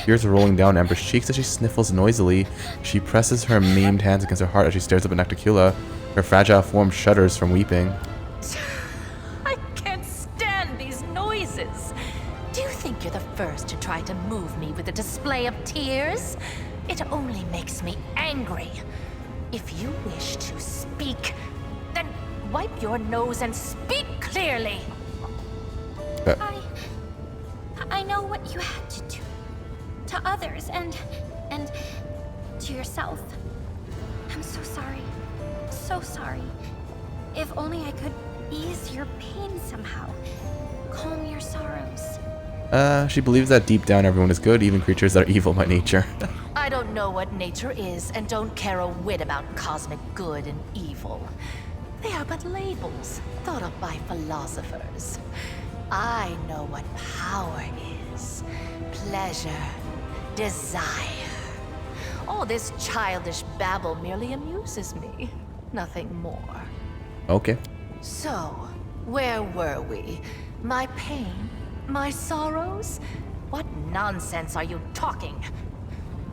Tears are rolling down Ember's cheeks as she sniffles noisily. She presses her maimed hands against her heart as she stares up at Nocticula. Her fragile form shudders from weeping. I can't stand these noises. Do you think you're the first to try to move me with a display of tears? It only makes me angry. If you wish to speak, then wipe your nose and speak clearly. I know what you had to do. To others and to yourself. I'm so sorry. So sorry. If only I could ease your pain somehow. Calm your sorrows. She believes that deep down everyone is good, even creatures that are evil by nature. I don't know what nature is and don't care a whit about cosmic good and evil. They are but labels thought of by philosophers. I know what power is. Pleasure. Desire. All this childish babble merely amuses me. Nothing more. Okay. So, where were we? My pain? My sorrows? What nonsense are you talking?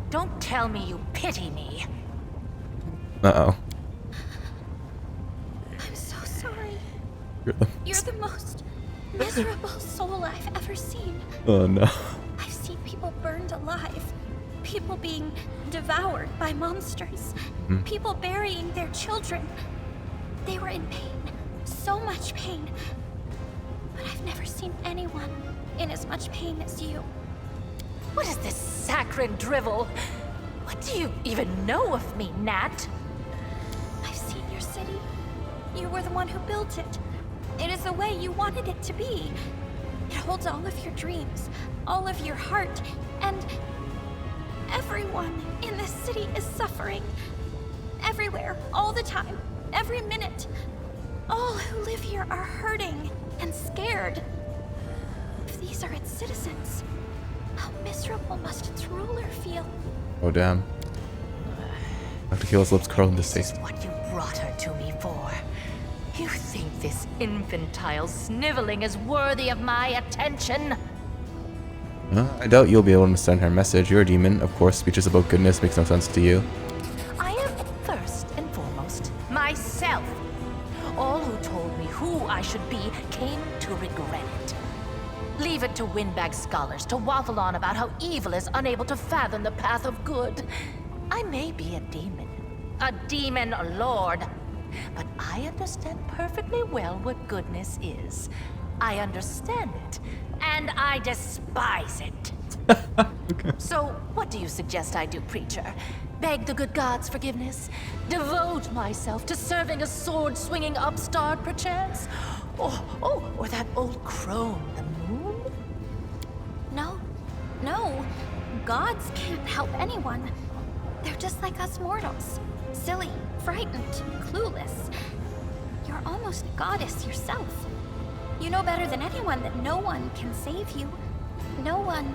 Don't tell me you pity me. Uh-oh. I'm so sorry. You're You're the most miserable soul I've ever seen. Oh no. I've seen people burned alive. People being devoured by monsters. People burying their children. They were in pain. So much pain. But I've never seen anyone in as much pain as you. What is this saccharine drivel? What do you even know of me, Nat? I've seen your city. You were the one who built it. It is the way you wanted it to be. It holds all of your dreams, all of your heart, and everyone in this city is suffering. Everywhere, all the time, every minute. All who live here are hurting and scared. If these are its citizens, how miserable must its ruler feel? Oh damn. Nocticula's lips curl in distaste. This is what you brought her to me for. You think this infantile sniveling is worthy of my attention? I doubt you'll be able to understand her message. You're a demon. Of course, speeches about goodness makes no sense to you. I am first and foremost myself. All who told me who I should be came to regret it. Leave it to windbag scholars to waffle on about how evil is unable to fathom the path of good. I may be a demon lord, but I understand perfectly well what goodness is. I understand it, and I despise it. Okay. So, what do you suggest I do, preacher? Beg the good gods' forgiveness? Devote myself to serving a sword-swinging upstart, perchance? Or that old crone, the moon? No. Gods can't help anyone. They're just like us mortals. Silly, frightened, clueless. You're almost a goddess yourself. You know better than anyone that no one can save you. No one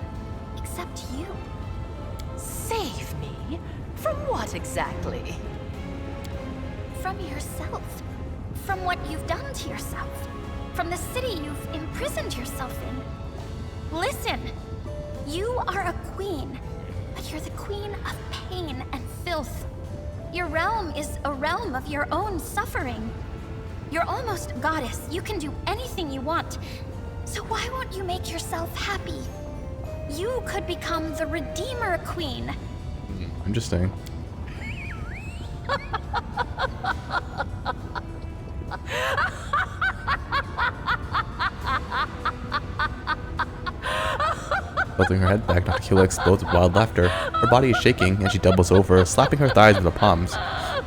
except you. Save me? From what exactly? From yourself. From what you've done to yourself. From the city you've imprisoned yourself in. Listen! You are a queen, but you're the queen of pain and filth. Your realm is a realm of your own suffering. You're almost a goddess. You can do anything you want. So why won't you make yourself happy? You could become the Redeemer Queen. Interesting. Tilting her head back, Nocticula explodes with wild laughter. Her body is shaking, and she doubles over, slapping her thighs with her palms.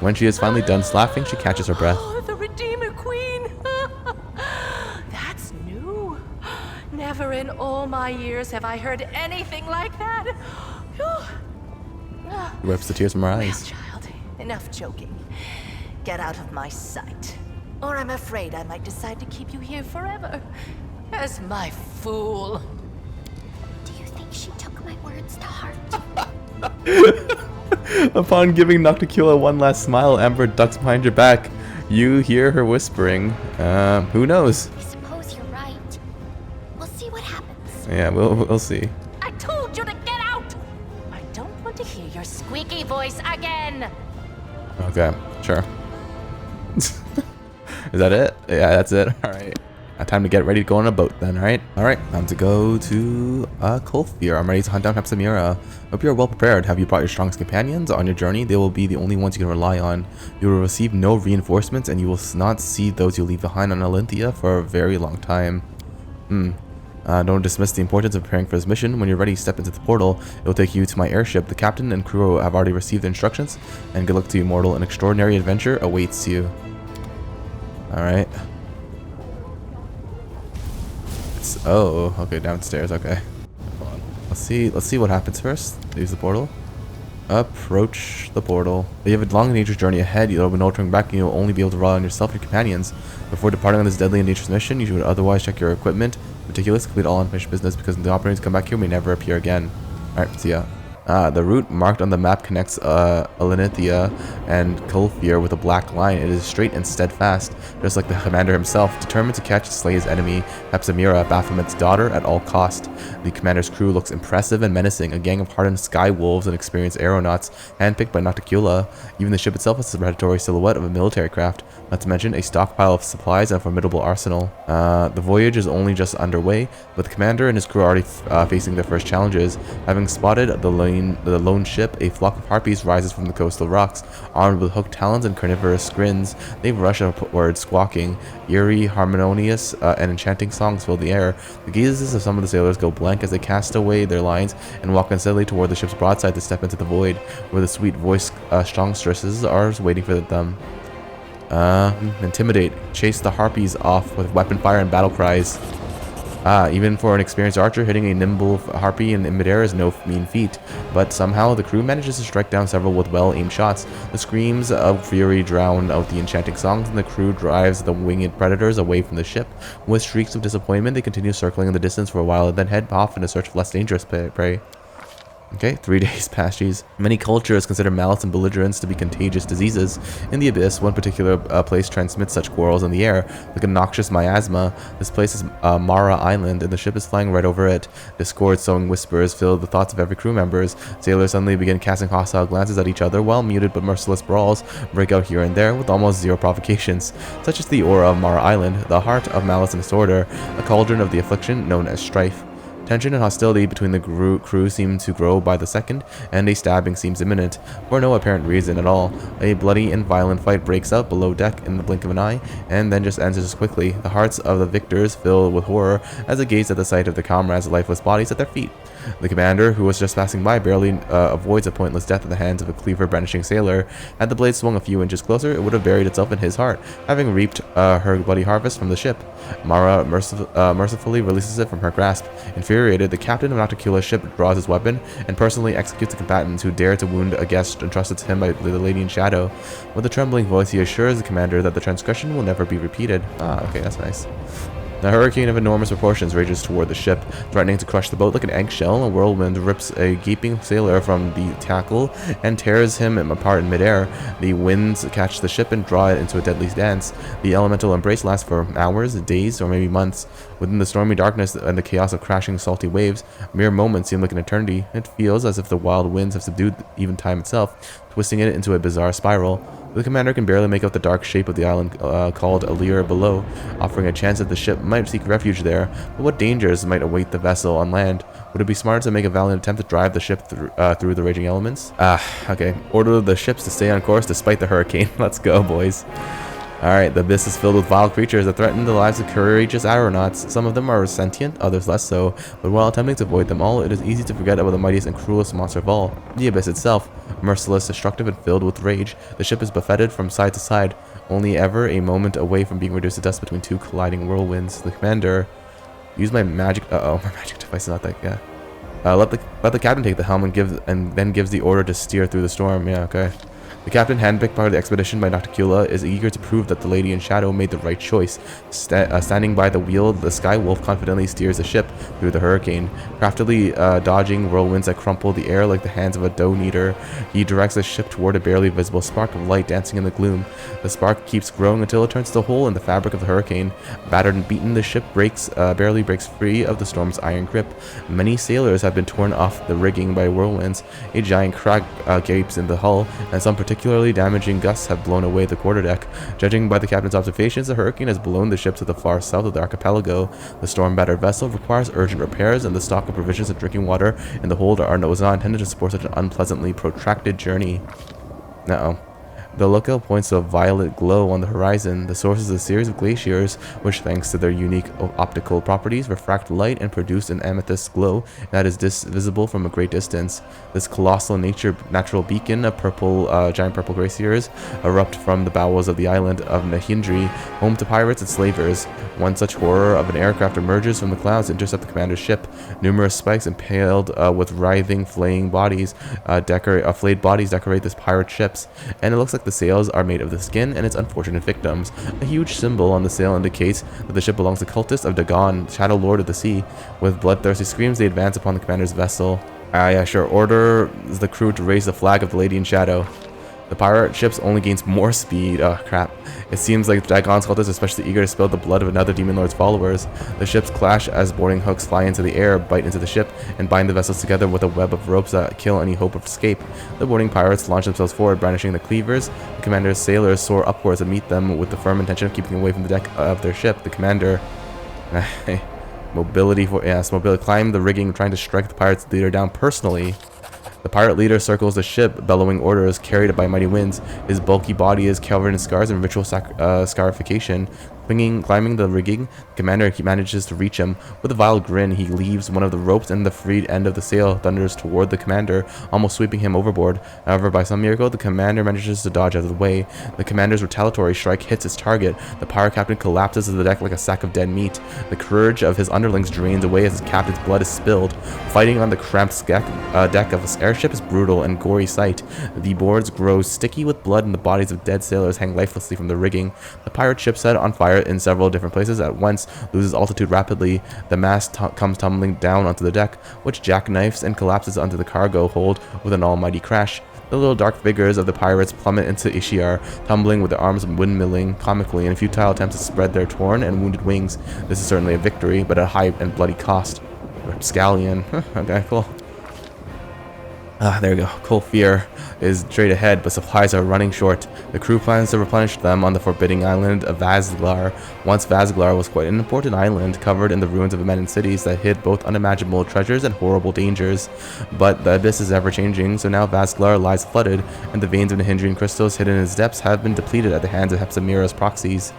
When she is finally done laughing, she catches her breath. Oh, the Redeemer Queen! That's new. Never in all my years have I heard anything like that. She wipes the tears from her Well, eyes. child, enough joking. Get out of my sight, or I'm afraid I might decide to keep you here forever as my fool. Do you think she took my words to heart? Upon giving Nocticula one last smile, Amber ducks behind your back. You hear her whispering. Who knows? I suppose you're right. We'll see what happens. Yeah, we'll see. I told you to get out! me voice again. Okay, sure. Is that it? Yeah, that's it. All right. Time to get ready to go on a boat then, right? All right, time to go to Kolfir. I'm ready to hunt down Alushinyrra. Hope you're well prepared. Have you brought your strongest companions on your journey? They will be the only ones you can rely on. You will receive no reinforcements, and you will not see those you leave behind on Nahyndrian for a very long time. Don't dismiss the importance of preparing for this mission. When you're ready, step into the portal. It will take you to my airship. The captain and crew have already received the instructions, and good luck to you, mortal. An extraordinary adventure awaits you. All right. Oh, okay, downstairs. Okay, hold on. Let's see what happens first. Use the portal. Approach the portal. You have a long and dangerous journey ahead. You'll be no turning back, and you'll only be able to rely on yourself and your companions. Before departing on this deadly and dangerous mission, you should otherwise check your equipment. Meticulously complete all unfinished business, because the operators come back here may never appear again. All right, see ya. The route marked on the map connects Nahyndrian and Kolfir with a black line. It is straight and steadfast, just like the commander himself, determined to catch and slay his enemy, Alushinyrra, Baphomet's daughter, at all cost. The commander's crew looks impressive and menacing, a gang of hardened sky wolves and experienced aeronauts, handpicked by Nocticula. Even the ship itself has the predatory silhouette of a military craft, not to mention a stockpile of supplies and a formidable arsenal. The voyage is only just underway, but the commander and his crew are already facing their first challenges. Having spotted the lone ship, a flock of harpies rises from the coastal rocks. Armed with hooked talons and carnivorous grins, they rush upward, squawking. Eerie, harmonious, and enchanting songs fill the air. The gazes of some of the sailors go blank as they cast away their lines and walk unsteadily toward the ship's broadside to step into the void, where the sweet-voiced songstresses are waiting for them. Intimidate. Chase the harpies off with weapon fire and battle cries. Even for an experienced archer, hitting a nimble harpy in midair is no mean feat, but somehow the crew manages to strike down several with well-aimed shots. The screams of fury drown out the enchanting songs, and the crew drives the winged predators away from the ship. With shrieks of disappointment, they continue circling in the distance for a while and then head off in a search of less dangerous prey. Okay, 3 days past, geez. Many cultures consider malice and belligerence to be contagious diseases. In the Abyss, one particular place transmits such quarrels in the air, like a noxious miasma. This place is Mara Island, and the ship is flying right over it. Discord sowing whispers fill the thoughts of every crew members. Sailors suddenly begin casting hostile glances at each other, while muted but merciless brawls break out here and there with almost zero provocations. Such is the aura of Mara Island, the heart of malice and disorder, a cauldron of the affliction known as strife. Tension and hostility between the crew seem to grow by the second, and a stabbing seems imminent, for no apparent reason at all. A bloody and violent fight breaks out below deck in the blink of an eye, and then just ends as quickly. The hearts of the victors fill with horror as they gaze at the sight of their comrades' lifeless bodies at their feet. The commander, who was just passing by, barely avoids a pointless death at the hands of a cleaver-brandishing sailor. Had the blade swung a few inches closer, it would have buried itself in his heart, having reaped her bloody harvest from the ship. Mara mercifully releases it from her grasp. Infuriated, the captain of Nocticula's ship draws his weapon and personally executes the combatants who dare to wound a guest entrusted to him by the Lady in Shadow. With a trembling voice, he assures the commander that the transgression will never be repeated. Okay, that's nice. The hurricane of enormous proportions rages toward the ship, threatening to crush the boat like an eggshell. A whirlwind rips a gaping sailor from the tackle and tears him apart in midair. The winds catch the ship and draw it into a deadly dance. The elemental embrace lasts for hours, days, or maybe months. Within the stormy darkness and the chaos of crashing salty waves, mere moments seem like an eternity. It feels as if the wild winds have subdued even time itself, twisting it into a bizarre spiral. The commander can barely make out the dark shape of the island called Areelu below, offering a chance that the ship might seek refuge there. But what dangers might await the vessel on land? Would it be smarter to make a valiant attempt to drive the ship through the raging elements? Okay. Order the ships to stay on course despite the hurricane. Let's go, boys. Alright, the abyss is filled with vile creatures that threaten the lives of courageous aeronauts. Some of them are sentient, others less so, but while attempting to avoid them all, it is easy to forget about the mightiest and cruelest monster of all, the abyss itself. Merciless, destructive, and filled with rage, the ship is buffeted from side to side, only ever a moment away from being reduced to dust between two colliding whirlwinds. The commander... Use my magic... my magic device is not that... Yeah. Let the captain take the helm and then gives the order to steer through the storm. Yeah, okay. The captain, handpicked part of the expedition by Nocticula, is eager to prove that the Lady in Shadow made the right choice. Standing by the wheel, the Sky Wolf confidently steers the ship through the hurricane, craftily dodging whirlwinds that crumple the air like the hands of a dough-kneader. He directs the ship toward a barely visible spark of light dancing in the gloom. The spark keeps growing until it turns to a hole in the fabric of the hurricane. Battered and beaten, the ship barely breaks free of the storm's iron grip. Many sailors have been torn off the rigging by whirlwinds. A giant crack gapes in the hull, and some particularly damaging gusts have blown away the quarterdeck. Judging by the captain's observations, the hurricane has blown the ship to the far south of the archipelago. The storm-battered vessel requires urgent repairs, and the stock of provisions and drinking water in the hold was not intended to support such an unpleasantly protracted journey. Uh-oh. The lookout points to a violet glow on the horizon. The source is a series of glaciers, which, thanks to their unique optical properties, refract light and produce an amethyst glow that is visible from a great distance. This colossal natural beacon of giant purple glaciers erupt from the bowels of the island of Nahyndrian, home to pirates and slavers. One such horror of an aircraft emerges from the clouds to intercept the commander's ship. Numerous spikes impaled with writhing, flayed bodies decorate this pirate ships, and it looks like the sails are made of the skin and its unfortunate victims. A huge symbol on the sail indicates that the ship belongs to cultists of Dagon, Shadow Lord of the Sea. With bloodthirsty screams, they advance upon the commander's vessel. Yeah, sure. Order the crew to raise the flag of the Lady in Shadow. The pirate ships only gains more speed. Oh, crap. It seems like the Dagon's cultists are especially eager to spill the blood of another Demon Lord's followers. The ships clash as boarding hooks fly into the air, bite into the ship, and bind the vessels together with a web of ropes that kill any hope of escape. The boarding pirates launch themselves forward, brandishing the cleavers. The commander's sailors soar upwards and meet them with the firm intention of keeping away from the deck of their ship. The commander... mobility. Climb the rigging, trying to strike the pirate's leader down personally. The pirate leader circles the ship, bellowing orders, carried by mighty winds. His bulky body is covered in scars and ritual scarification. Climbing the rigging, the commander manages to reach him. With a vile grin, he leaves one of the ropes, and the freed end of the sail thunders toward the commander, almost sweeping him overboard. However, by some miracle, the commander manages to dodge out of the way. The commander's retaliatory strike hits its target. The pirate captain collapses to the deck like a sack of dead meat. The courage of his underlings drains away as his captain's blood is spilled. Fighting on the cramped deck of an airship is brutal and gory sight. The boards grow sticky with blood, and the bodies of dead sailors hang lifelessly from the rigging. The pirate ship, set on fire in several different places at once, loses altitude rapidly. The mast comes tumbling down onto the deck, which jackknifes and collapses onto the cargo hold with an almighty crash. The little dark figures of the pirates plummet into Ishiyar, tumbling with their arms windmilling comically in futile attempts to spread their torn and wounded wings. This is certainly a victory, but at a high and bloody cost. Scallion. Okay, cool. There we go. Cold Fear is straight ahead, but supplies are running short. The crew plans to replenish them on the forbidding island of Vazglar. Once Vazglar was quite an important island, covered in the ruins of abandoned cities that hid both unimaginable treasures and horrible dangers. But the abyss is ever-changing, so now Vazglar lies flooded, and the veins of Nahyndrian crystals hidden in its depths have been depleted at the hands of Hepsamira's proxies.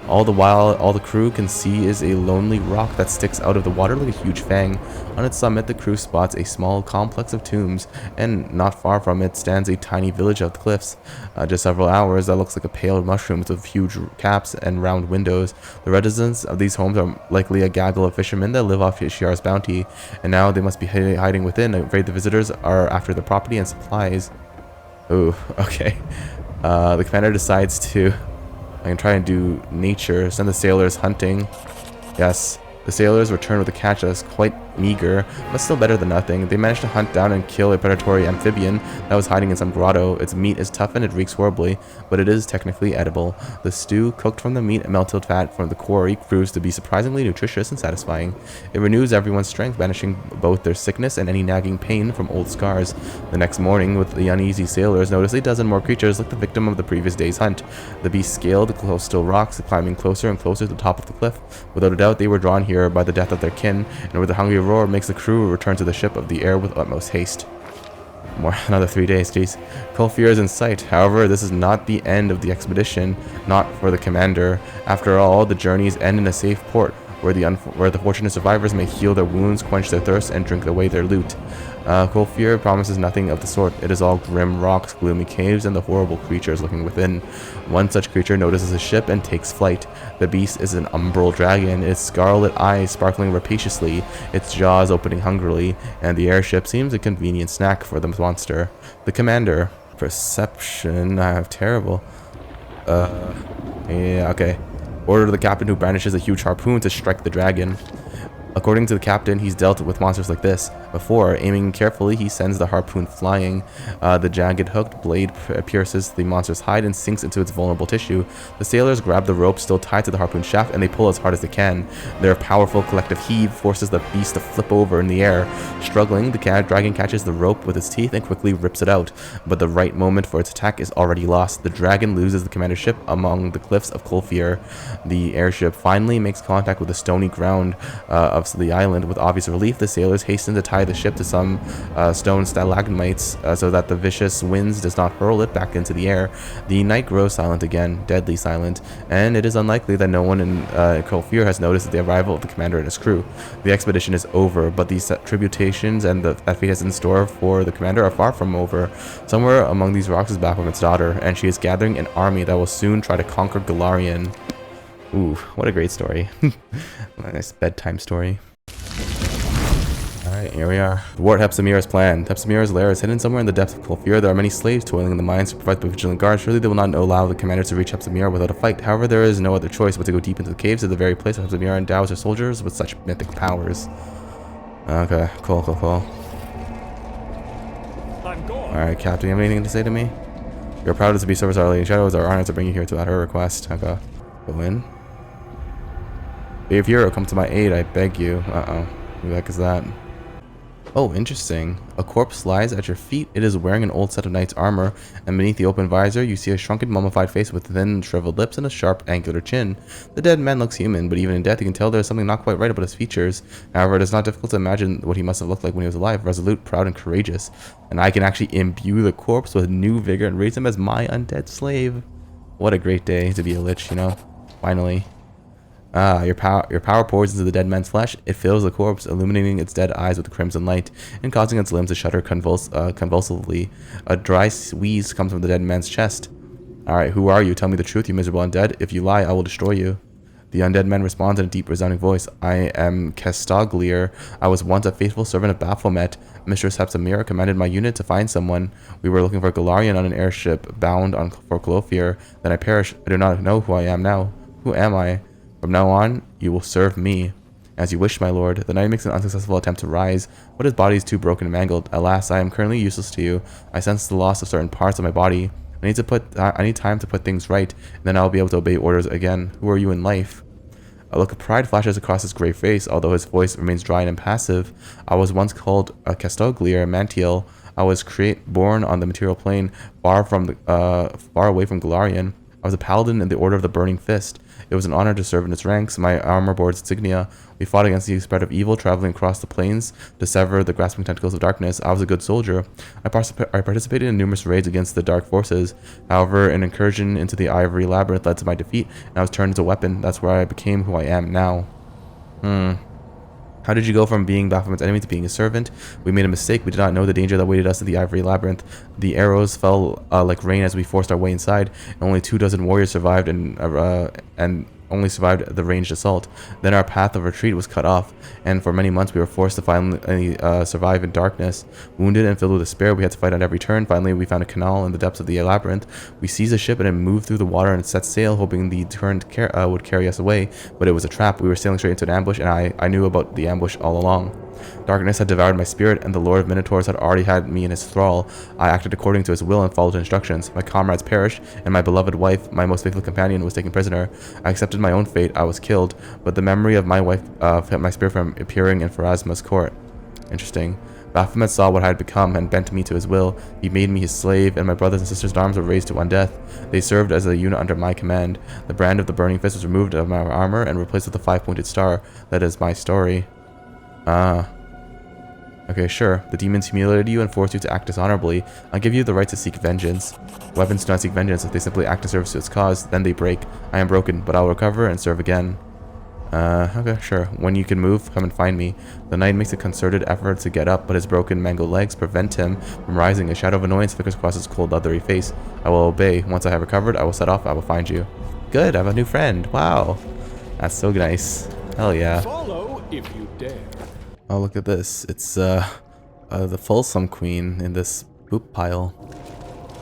All the while, all the crew can see is a lonely rock that sticks out of the water like a huge fang. On its summit, the crew spots a small complex of tombs, and not far from it stands a tiny village of the cliffs. Just several hours, that looks like a pale mushroom with huge caps and round windows. The residents of these homes are likely a gaggle of fishermen that live off Ishiyar's bounty, and now they must be hiding within, afraid the visitors are after their property and supplies. Ooh, okay. The commander decides to... I can try and do nature, send the sailors hunting. Yes, the sailors return with a catch that is quite meager, but still better than nothing. They managed to hunt down and kill a predatory amphibian that was hiding in some grotto. Its meat is tough and it reeks horribly, but it is technically edible. The stew, cooked from the meat and melted fat from the quarry, proves to be surprisingly nutritious and satisfying. It renews everyone's strength, banishing both their sickness and any nagging pain from old scars. The next morning, with the uneasy sailors, notice a dozen more creatures like the victim of the previous day's hunt. The beasts scaled the coastal rocks, climbing closer and closer to the top of the cliff. Without a doubt, they were drawn here by the death of their kin, and with a hungry roar makes the crew return to the ship of the air with utmost haste. Another 3 days, jeez. Kulfir is in sight. However, this is not the end of the expedition, not for the commander. After all, the journeys end in a safe port, where the fortunate survivors may heal their wounds, quench their thirst, and drink away their loot. Kulfir promises nothing of the sort. It is all grim rocks, gloomy caves, and the horrible creatures looking within. One such creature notices a ship and takes flight. The beast is an umbral dragon, its scarlet eyes sparkling rapaciously, its jaws opening hungrily, and the airship seems a convenient snack for the monster. The commander, Perception. I have terrible. Yeah, okay. Order to the captain who brandishes a huge harpoon to strike the dragon. According to the captain, he's dealt with monsters like this before. Aiming carefully, he sends the harpoon flying. The jagged hooked blade pierces the monster's hide and sinks into its vulnerable tissue. The sailors grab the rope still tied to the harpoon shaft and they pull as hard as they can. Their powerful collective heave forces the beast to flip over in the air. Struggling, the dragon catches the rope with its teeth and quickly rips it out. But the right moment for its attack is already lost. The dragon loses the commander's ship among the cliffs of Colfear. The airship finally makes contact with the stony ground of the island. With obvious relief, the sailors hasten to tie the ship to some stone stalagmites so that the vicious winds does not hurl it back into the air. The night grows silent again, deadly silent, and it is unlikely that no one in Colfear has noticed the arrival of the commander and his crew. The expedition is over, but these tribulations and that fate has in store for the commander are far from over. Somewhere among these rocks is Baphomet's daughter, and she is gathering an army that will soon try to conquer Golarion. Ooh, what a great story. Nice bedtime story. Alright, here we are. Thwart Hepzibah's plan. Hepzibah's lair is hidden somewhere in the depths of Colfear. There are many slaves toiling in the mines to provide the vigilant guards. Surely they will not allow the commander to reach Hepzibah without a fight. However, there is no other choice but to go deep into the caves of the very place where Hepzibah endows her soldiers with such mythic powers. Okay, cool. Alright, Captain, you have anything to say to me? You're proud to be service our Lady Shadow. It's our honor to bring you here to at her request. Okay, go in. Brave hero, come to my aid, I beg you. Uh-oh. Who the heck is that? Oh, interesting. A corpse lies at your feet. It is wearing an old set of knight's armor, and beneath the open visor, you see a shrunken, mummified face with thin, shriveled lips and a sharp, angular chin. The dead man looks human, but even in death, you can tell there is something not quite right about his features. However, it is not difficult to imagine what he must have looked like when he was alive, resolute, proud, and courageous. And I can actually imbue the corpse with new vigor and raise him as my undead slave. What a great day to be a lich, you know? Finally. Your power pours into the dead man's flesh. It fills the corpse, illuminating its dead eyes with crimson light and causing its limbs to shudder convulsively. A dry wheeze comes from the dead man's chest. Alright, who are you? Tell me the truth, you miserable undead. If you lie, I will destroy you. The undead man responds in a deep, resounding voice. I am Castaglier. I was once a faithful servant of Baphomet. Mistress Hepzibah commanded my unit to find someone. We were looking for Golarion on an airship bound for Colfear. Then I perished. I do not know who I am now. Who am I? From now on, you will serve me. As you wish, my lord. The knight makes an unsuccessful attempt to rise, but his body is too broken and mangled. Alas, I am currently useless to you. I sense the loss of certain parts of my body. I need time to put things right, and then I will be able to obey orders again. Who are you in life? A look of pride flashes across his grey face, although his voice remains dry and impassive. I was once called a Castaglier Mantiel. I was born on the material plane, far away from Golarion. I was a paladin in the Order of the Burning Fist. It was an honor to serve in its ranks. My armor bore its insignia. We fought against the spread of evil, traveling across the plains to sever the grasping tentacles of darkness. I was a good soldier. I participated in numerous raids against the dark forces. However, an incursion into the Ivory Labyrinth led to my defeat, and I was turned into a weapon. That's where I became who I am now. How did you go from being Baphomet's enemy to being a servant? We made a mistake. We did not know the danger that awaited us at the Ivory Labyrinth. The arrows fell like rain as we forced our way inside. And only 24 warriors survived and only survived the ranged assault. Then our path of retreat was cut off, and for many months we were forced to finally survive in darkness. Wounded and filled with despair, we had to fight on every turn. Finally, we found a canal in the depths of the labyrinth. We seized a ship and it moved through the water and set sail, hoping the current would carry us away. But it was a trap. We were sailing straight into an ambush, and I knew about the ambush all along. Darkness had devoured my spirit, and the Lord of Minotaurs had already had me in his thrall. I acted according to his will and followed instructions. My comrades perished, and my beloved wife, my most faithful companion, was taken prisoner. I accepted my own fate. I was killed, but the memory of my wife kept my spirit from appearing in Pharasma's court. Interesting. Baphomet saw what I had become and bent me to his will. He made me his slave, and my brothers and sisters' arms were raised to undeath. They served as a unit under my command. The brand of the Burning Fist was removed of my armor and replaced with a 5-pointed star. That is my story. Okay, sure. The demons humiliated you and forced you to act dishonorably. I'll give you the right to seek vengeance. Weapons do not seek vengeance. If they simply act in service to its cause, then they break. I am broken, but I will recover and serve again. Okay, sure. When you can move, come and find me. The knight makes a concerted effort to get up, but his broken, mangled legs prevent him from rising. A shadow of annoyance flickers across his cold, leathery face. I will obey. Once I have recovered, I will set off. I will find you. Good, I have a new friend. Wow. That's so nice. Hell yeah. Follow if you dare. Oh, look at this. It's the Folsom Queen in this poop pile.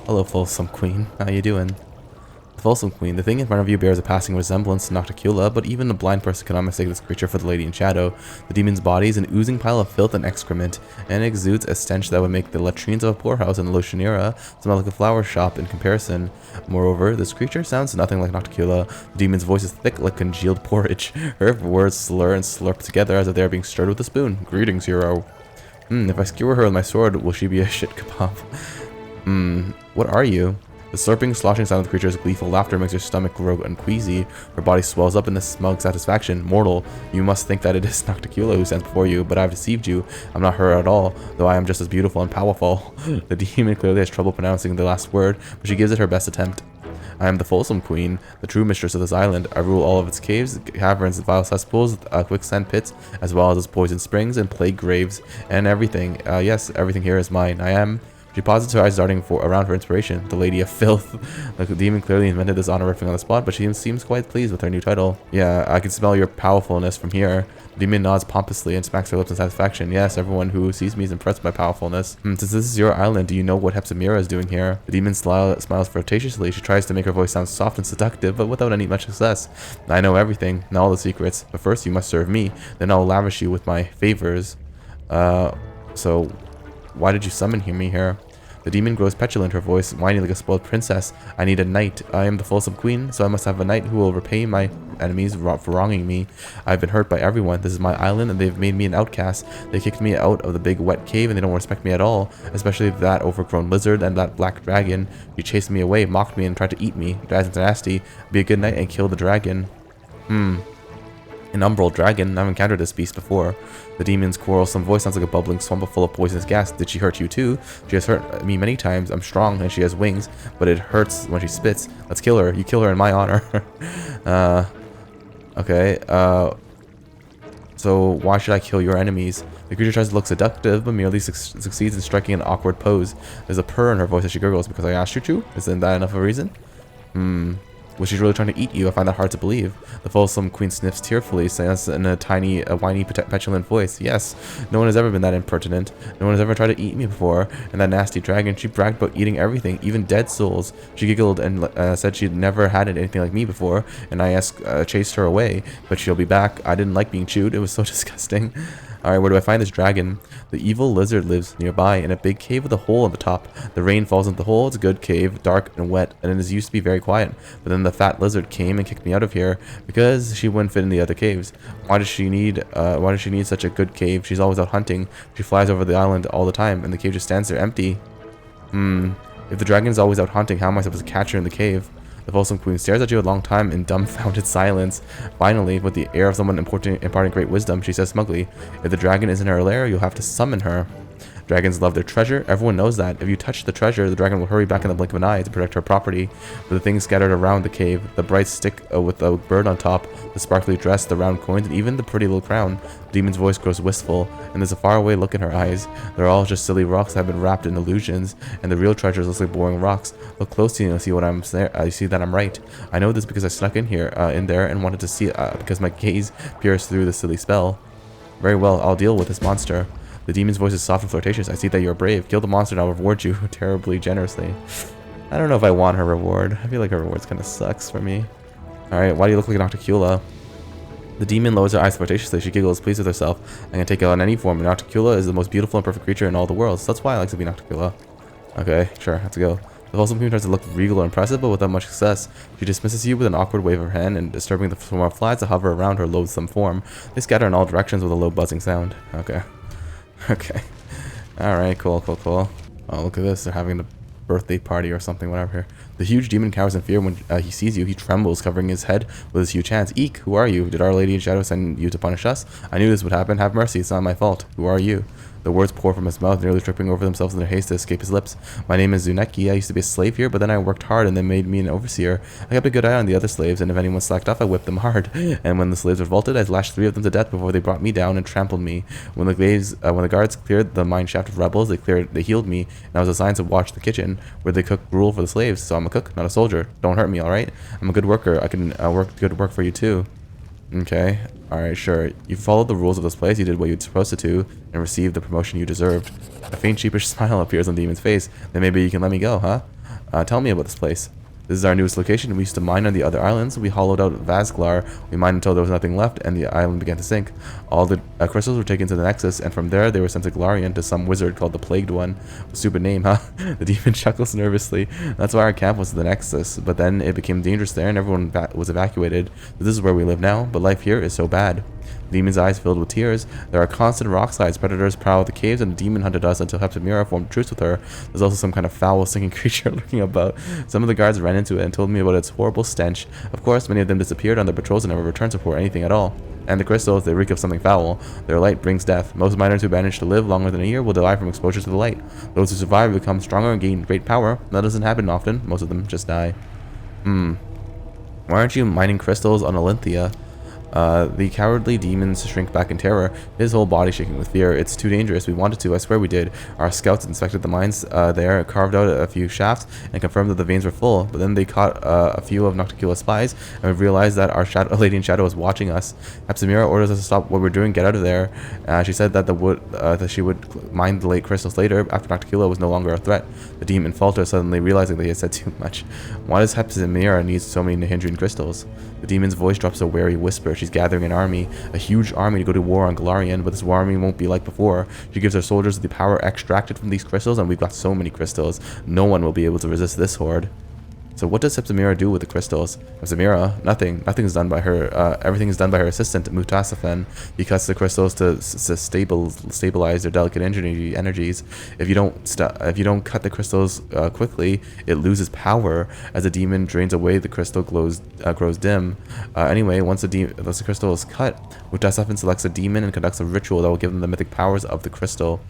Hello, Folsom Queen. How you doing? The Folsom Queen. The thing in front of you bears a passing resemblance to Nocticula, but even a blind person cannot mistake this creature for the Lady in Shadow. The demon's body is an oozing pile of filth and excrement, and exudes a stench that would make the latrines of a poorhouse in Alushinyrra smell like a flower shop in comparison. Moreover, this creature sounds nothing like Nocticula. The demon's voice is thick like congealed porridge. Her words slur and slurp together as if they are being stirred with a spoon. Greetings, hero. If I skewer her with my sword, will she be a shit kebab? What are you? The slurping, sloshing sound of the creature's gleeful laughter makes her stomach grow unqueasy. Her body swells up in this smug satisfaction. Mortal, you must think that it is Nocticula who stands before you, but I have deceived you. I'm not her at all, though I am just as beautiful and powerful. The demon clearly has trouble pronouncing the last word, but she gives it her best attempt. I am the Folsom Queen, the true mistress of this island. I rule all of its caves, caverns, vile cesspools, quicksand pits, as well as its poison springs and plague graves, and everything. Yes, everything here is mine. I am... She pauses, her eyes darting around for inspiration. The Lady of Filth. The demon clearly invented this honorific on the spot, but she seems quite pleased with her new title. Yeah, I can smell your powerfulness from here. The demon nods pompously and smacks her lips in satisfaction. Yes, everyone who sees me is impressed by powerfulness. Since this is your island, do you know what Hepsimira is doing here? The demon smiles flirtatiously. She tries to make her voice sound soft and seductive, but without any much success. I know everything, and all the secrets. But first you must serve me, then I'll lavish you with my favors. So why did you summon me here? The demon grows petulant, her voice whining like a spoiled princess. I need a knight. I am the Folsom Queen, so I must have a knight who will repay my enemies for wronging me. I've been hurt by everyone. This is my island, and they've made me an outcast. They kicked me out of the big wet cave, and they don't respect me at all, especially that overgrown lizard and that black dragon. He chased me away, mocked me, and tried to eat me. Dragon's nasty. Be a good knight and kill the dragon. An umbral dragon. I've encountered this beast before. The demon's quarrelsome voice sounds like a bubbling swamp full of poisonous gas. Did she hurt you too? She has hurt me many times. I'm strong and she has wings, but it hurts when she spits. Let's kill her. You kill her in my honor. Okay. So why should I kill your enemies? The creature tries to look seductive, but merely succeeds in striking an awkward pose. There's a purr in her voice as she gurgles. Because I asked you to? Isn't that enough of a reason? Was she really trying to eat you? I find that hard to believe. The Folsom Queen sniffs tearfully, saying in a tiny, whiny, petulant voice. Yes, no one has ever been that impertinent. No one has ever tried to eat me before. And that nasty dragon, she bragged about eating everything, even dead souls. She giggled and said she'd never had anything like me before. And I chased her away, but she'll be back. I didn't like being chewed. It was so disgusting. Alright, where do I find this dragon? The evil lizard lives nearby in a big cave with a hole on the top. The rain falls into the hole. It's a good cave, dark and wet, and it used to be very quiet. But then the fat lizard came and kicked me out of here because she wouldn't fit in the other caves. Why does she need such a good cave? She's always out hunting. She flies over the island all the time, and the cave just stands there empty. If the dragon is always out hunting, how am I supposed to catch her in the cave? The Folsom Queen stares at you a long time in dumbfounded silence. Finally, with the air of someone imparting great wisdom, she says smugly, if the dragon is in her lair, you'll have to summon her. Dragons love their treasure. Everyone knows that. If you touch the treasure, the dragon will hurry back in the blink of an eye to protect her property. But the things scattered around the cave, the bright stick with a bird on top, the sparkly dress, the round coins, and even the pretty little crown. The demon's voice grows wistful, and there's a faraway look in her eyes. They're all just silly rocks that have been wrapped in illusions, and the real treasures look like boring rocks. Look closely and you'll see what I'm saying. You see that I'm right. I know this because I snuck in there, and wanted to see it because my gaze pierced through the silly spell. Very well, I'll deal with this monster. The demon's voice is soft and flirtatious. I see that you're brave. Kill the monster and I'll reward you terribly generously. I don't know if I want her reward. I feel like her reward kind of sucks for me. Alright, why do you look like a Nocticula? The demon lowers her eyes flirtatiously. She giggles, pleased with herself. I can take it on any form. Nocticula is the most beautiful and perfect creature in all the world. So that's why I like to be Nocticula. Okay, sure, let's go. The Folsom Queen tries to look regal or impressive, but without much success. She dismisses you with an awkward wave of her hand and disturbing the swarm of flies that hover around her loathsome form. They scatter in all directions with a low buzzing sound. Okay. Okay. Alright, cool. Oh, look at this. They're having a birthday party or something, whatever here. The huge demon cowers in fear when he sees you. He trembles, covering his head with his huge hands. Eek, who are you? Did Our Lady in Shadow send you to punish us? I knew this would happen. Have mercy. It's not my fault. Who are you? The words pour from his mouth, nearly tripping over themselves in their haste to escape his lips. My name is Zuneki. I used to be a slave here, but then I worked hard and they made me an overseer. I kept a good eye on the other slaves, and if anyone slacked off, I whipped them hard. And when the slaves revolted, I lashed 3 of them to death before they brought me down and trampled me. When the guards cleared the mine shaft of rebels, they healed me, and I was assigned to watch the kitchen, where they cook gruel for the slaves. So I'm a cook, not a soldier. Don't hurt me, alright? I'm a good worker. I can good work for you too. Okay. Alright, sure. You followed the rules of this place, you did what you were supposed to do, and received the promotion you deserved. A faint sheepish smile appears on the demon's face. Then maybe you can let me go, huh? Tell me about this place. This is our newest location. We used to mine on the other islands. We hollowed out Vazglar. We mined until there was nothing left, and the island began to sink. All the crystals were taken to the Nexus, and from there they were sent to Glarian to some wizard called the Plagued One. Stupid name, huh? The demon chuckles nervously. That's why our camp was the Nexus, but then it became dangerous there, and everyone was evacuated. This is where we live now, but life here is so bad. The demon's eyes filled with tears. There are constant rock slides. Predators prowl the caves, and the demon hunted us until Heptamira formed truce with her. There's also some kind of foul, singing creature lurking about. Some of the guards ran into it and told me about its horrible stench. Of course, many of them disappeared on their patrols and never returned to report anything at all. And the crystals, they reek of something foul. Their light brings death. Most miners who manage to live longer than a year will die from exposure to the light. Those who survive become stronger and gain great power. That doesn't happen often. Most of them just die. Why aren't you mining crystals on Olympia? The cowardly demons shrink back in terror, his whole body shaking with fear. It's too dangerous. We wanted to. I swear we did. Our scouts inspected the mines there, carved out a few shafts, and confirmed that the veins were full. But then they caught a few of Nocticula's spies, and we realized that our lady in shadow was watching us. Heptamira orders us to stop what we're doing, get out of there. She said that that she would mine the late crystals later, after Nocticula was no longer a threat. The demon faltered, suddenly realizing that he had said too much. Why does Heptamira need so many Nahyndrian crystals? The demon's voice drops a wary whisper. She's gathering an army, a huge army to go to war on Glarian, but this war army won't be like before. She gives her soldiers the power extracted from these crystals, and we've got so many crystals. No one will be able to resist this horde. So what does Heptamira do with the crystals? Heptamira, nothing. Nothing's done by her. Everything is done by her assistant, Mutasafen. He cuts the crystals to stabilize their delicate energies. If you don't cut the crystals quickly, it loses power. As the demon drains away, the crystal grows dim. Anyway, once the crystal is cut, Mutasafen selects a demon and conducts a ritual that will give them the mythic powers of the crystal.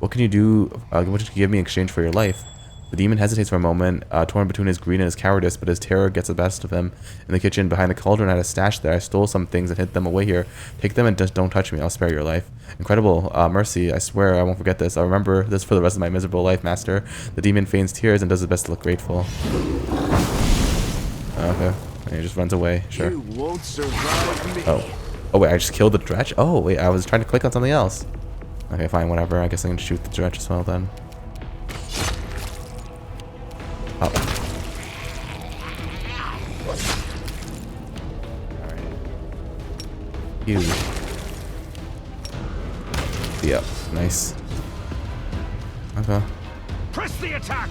What can you do? What can you give me in exchange for your life? The demon hesitates for a moment, torn between his greed and his cowardice, but his terror gets the best of him. In the kitchen, behind the cauldron, I had a stash there. I stole some things and hid them away here. Take them and just don't touch me. I'll spare your life. Incredible. Mercy. I swear I won't forget this. I'll remember this for the rest of my miserable life, master. The demon feigns tears and does his best to look grateful. Okay. And he just runs away. Sure. You won't survive me. Oh, wait. I just killed the dredge? Oh, wait. I was trying to click on something else. Okay, fine. Whatever. I guess I can shoot the dredge as well then. Oh. Alright. Huge. Yep. Nice. Okay. Press the attack!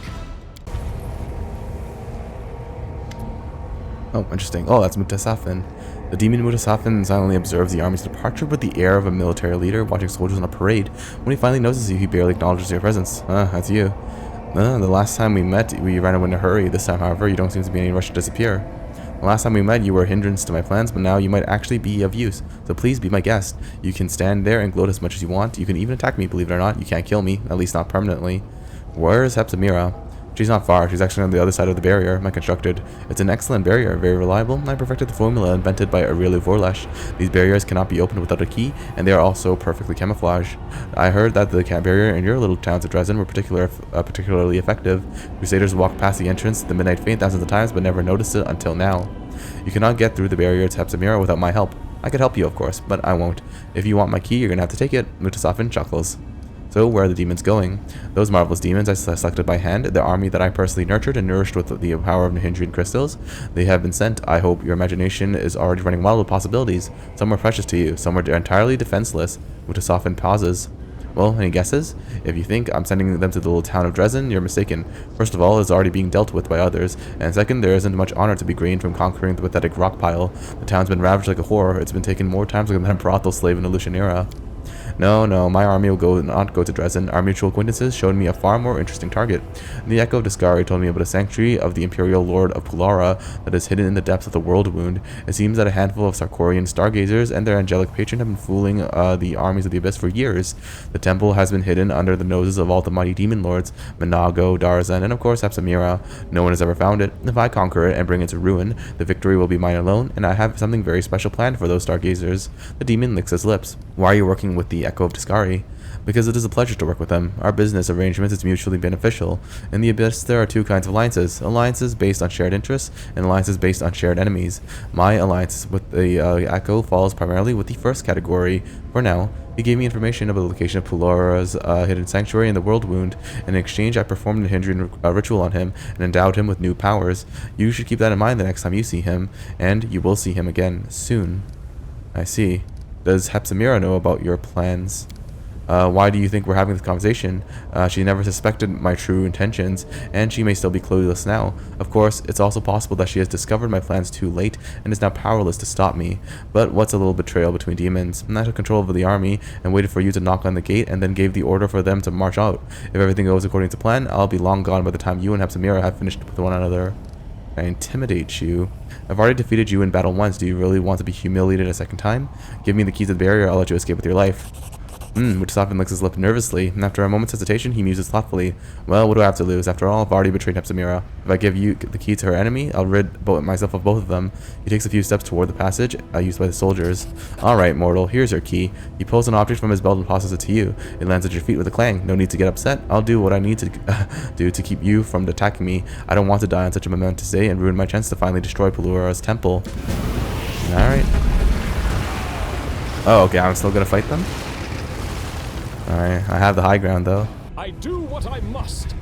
Oh, interesting. Oh, that's Mutasafen. The demon Mutasafen silently observes the army's departure with the air of a military leader watching soldiers on a parade. When he finally notices you, he barely acknowledges your presence. That's you. The last time we met, we ran away in a hurry. This time, however, you don't seem to be in any rush to disappear. The last time we met, you were a hindrance to my plans, but now you might actually be of use. So please be my guest. You can stand there and gloat as much as you want. You can even attack me, believe it or not. You can't kill me, at least not permanently. Where is Heptamira? She's not far. She's actually on the other side of the barrier I constructed. It's an excellent barrier, very reliable. I perfected the formula invented by Areelu Vorlesh. These barriers cannot be opened without a key, and they are also perfectly camouflaged. I heard that the barrier in your little towns of Dresden were particularly effective. Crusaders walked past the entrance to the Midnight Faint thousands of times, but never noticed it until now. You cannot get through the barrier to Heptamira without my help. I could help you, of course, but I won't. If you want my key, you're gonna have to take it. Mutasafen chuckles. So where are the demons going? Those marvelous demons I selected by hand, the army that I personally nurtured and nourished with the power of Nahyndrian crystals, they have been sent. I hope your imagination is already running wild with possibilities. Some are precious to you, some are entirely defenseless. Mutasafen pauses. Well, any guesses? If you think I'm sending them to the little town of Dresden, you're mistaken. First of all, it's already being dealt with by others, and second, there isn't much honor to be gained from conquering the pathetic rock pile. The town's been ravaged like a whore. It's been taken more times than a brothel slave in Alushinyrra. No, my army will not go to Dresden. Our mutual acquaintances showed me a far more interesting target. The Echo of Discari told me about a sanctuary of the Imperial Lord of Pulara that is hidden in the depths of the Worldwound. It seems that a handful of Sarkorian stargazers and their angelic patron have been fooling the armies of the Abyss for years. The temple has been hidden under the noses of all the mighty demon lords, Minago, Darzan, and of course Heptamira. No one has ever found it. If I conquer it and bring it to ruin, the victory will be mine alone, and I have something very special planned for those stargazers. The demon licks his lips. Why are you working with the Echo of Discari? because it is a pleasure to work with them. Our business arrangement is mutually beneficial. In the Abyss, there are two kinds of alliances. Alliances based on shared interests, and alliances based on shared enemies. My alliance with the Echo falls primarily with the first category. For now, he gave me information about the location of Pulura's hidden sanctuary in the Worldwound. In exchange, I performed a Nahyndrian ritual on him and endowed him with new powers. You should keep that in mind the next time you see him, and you will see him again soon. I see. Does Hepzibah know about your plans? Why do you think we're having this conversation? She never suspected my true intentions, and she may still be clueless now. Of course, it's also possible that she has discovered my plans too late and is now powerless to stop me. But what's a little betrayal between demons? I took control over the army and waited for you to knock on the gate and then gave the order for them to march out. If everything goes according to plan, I'll be long gone by the time you and Hepzibah have finished with one another. I intimidate you. I've already defeated you in battle once. Do you really want to be humiliated a second time? Give me the keys to the barrier, I'll let you escape with your life. Mutasafin licks his lip nervously, and after a moment's hesitation, he muses thoughtfully. Well, what do I have to lose? After all, I've already betrayed Hepzibah. If I give you the key to her enemy, I'll rid myself of both of them. He takes a few steps toward the passage used by the soldiers. Alright, mortal, here's your key. He pulls an object from his belt and tosses it to you. It lands at your feet with a clang. No need to get upset. I'll do what I need to do to keep you from attacking me. I don't want to die on such a momentous day and ruin my chance to finally destroy Pulura's temple. Alright. Oh, okay, I'm still gonna fight them? Alright, I have the high ground though. I do what I must.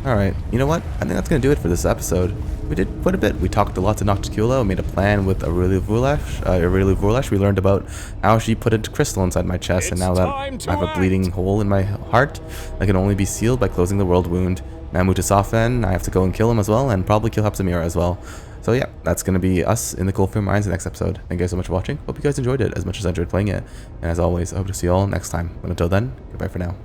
Alright, you know what? I think that's going to do it for this episode. We did quite a bit. We talked a lot to Nocticula, we made a plan with Areelu Vorlesh. We learned about how she put a crystal inside my chest, and now that I have a bleeding hole in my heart that can only be sealed by closing the world wound. Now Mutasafin, I have to go and kill him as well, and probably kill Hepzibah as well. So yeah, that's going to be us in the Coldfire Mines next episode. Thank you guys so much for watching. Hope you guys enjoyed it as much as I enjoyed playing it. And as always, I hope to see you all next time. But until then, goodbye for now.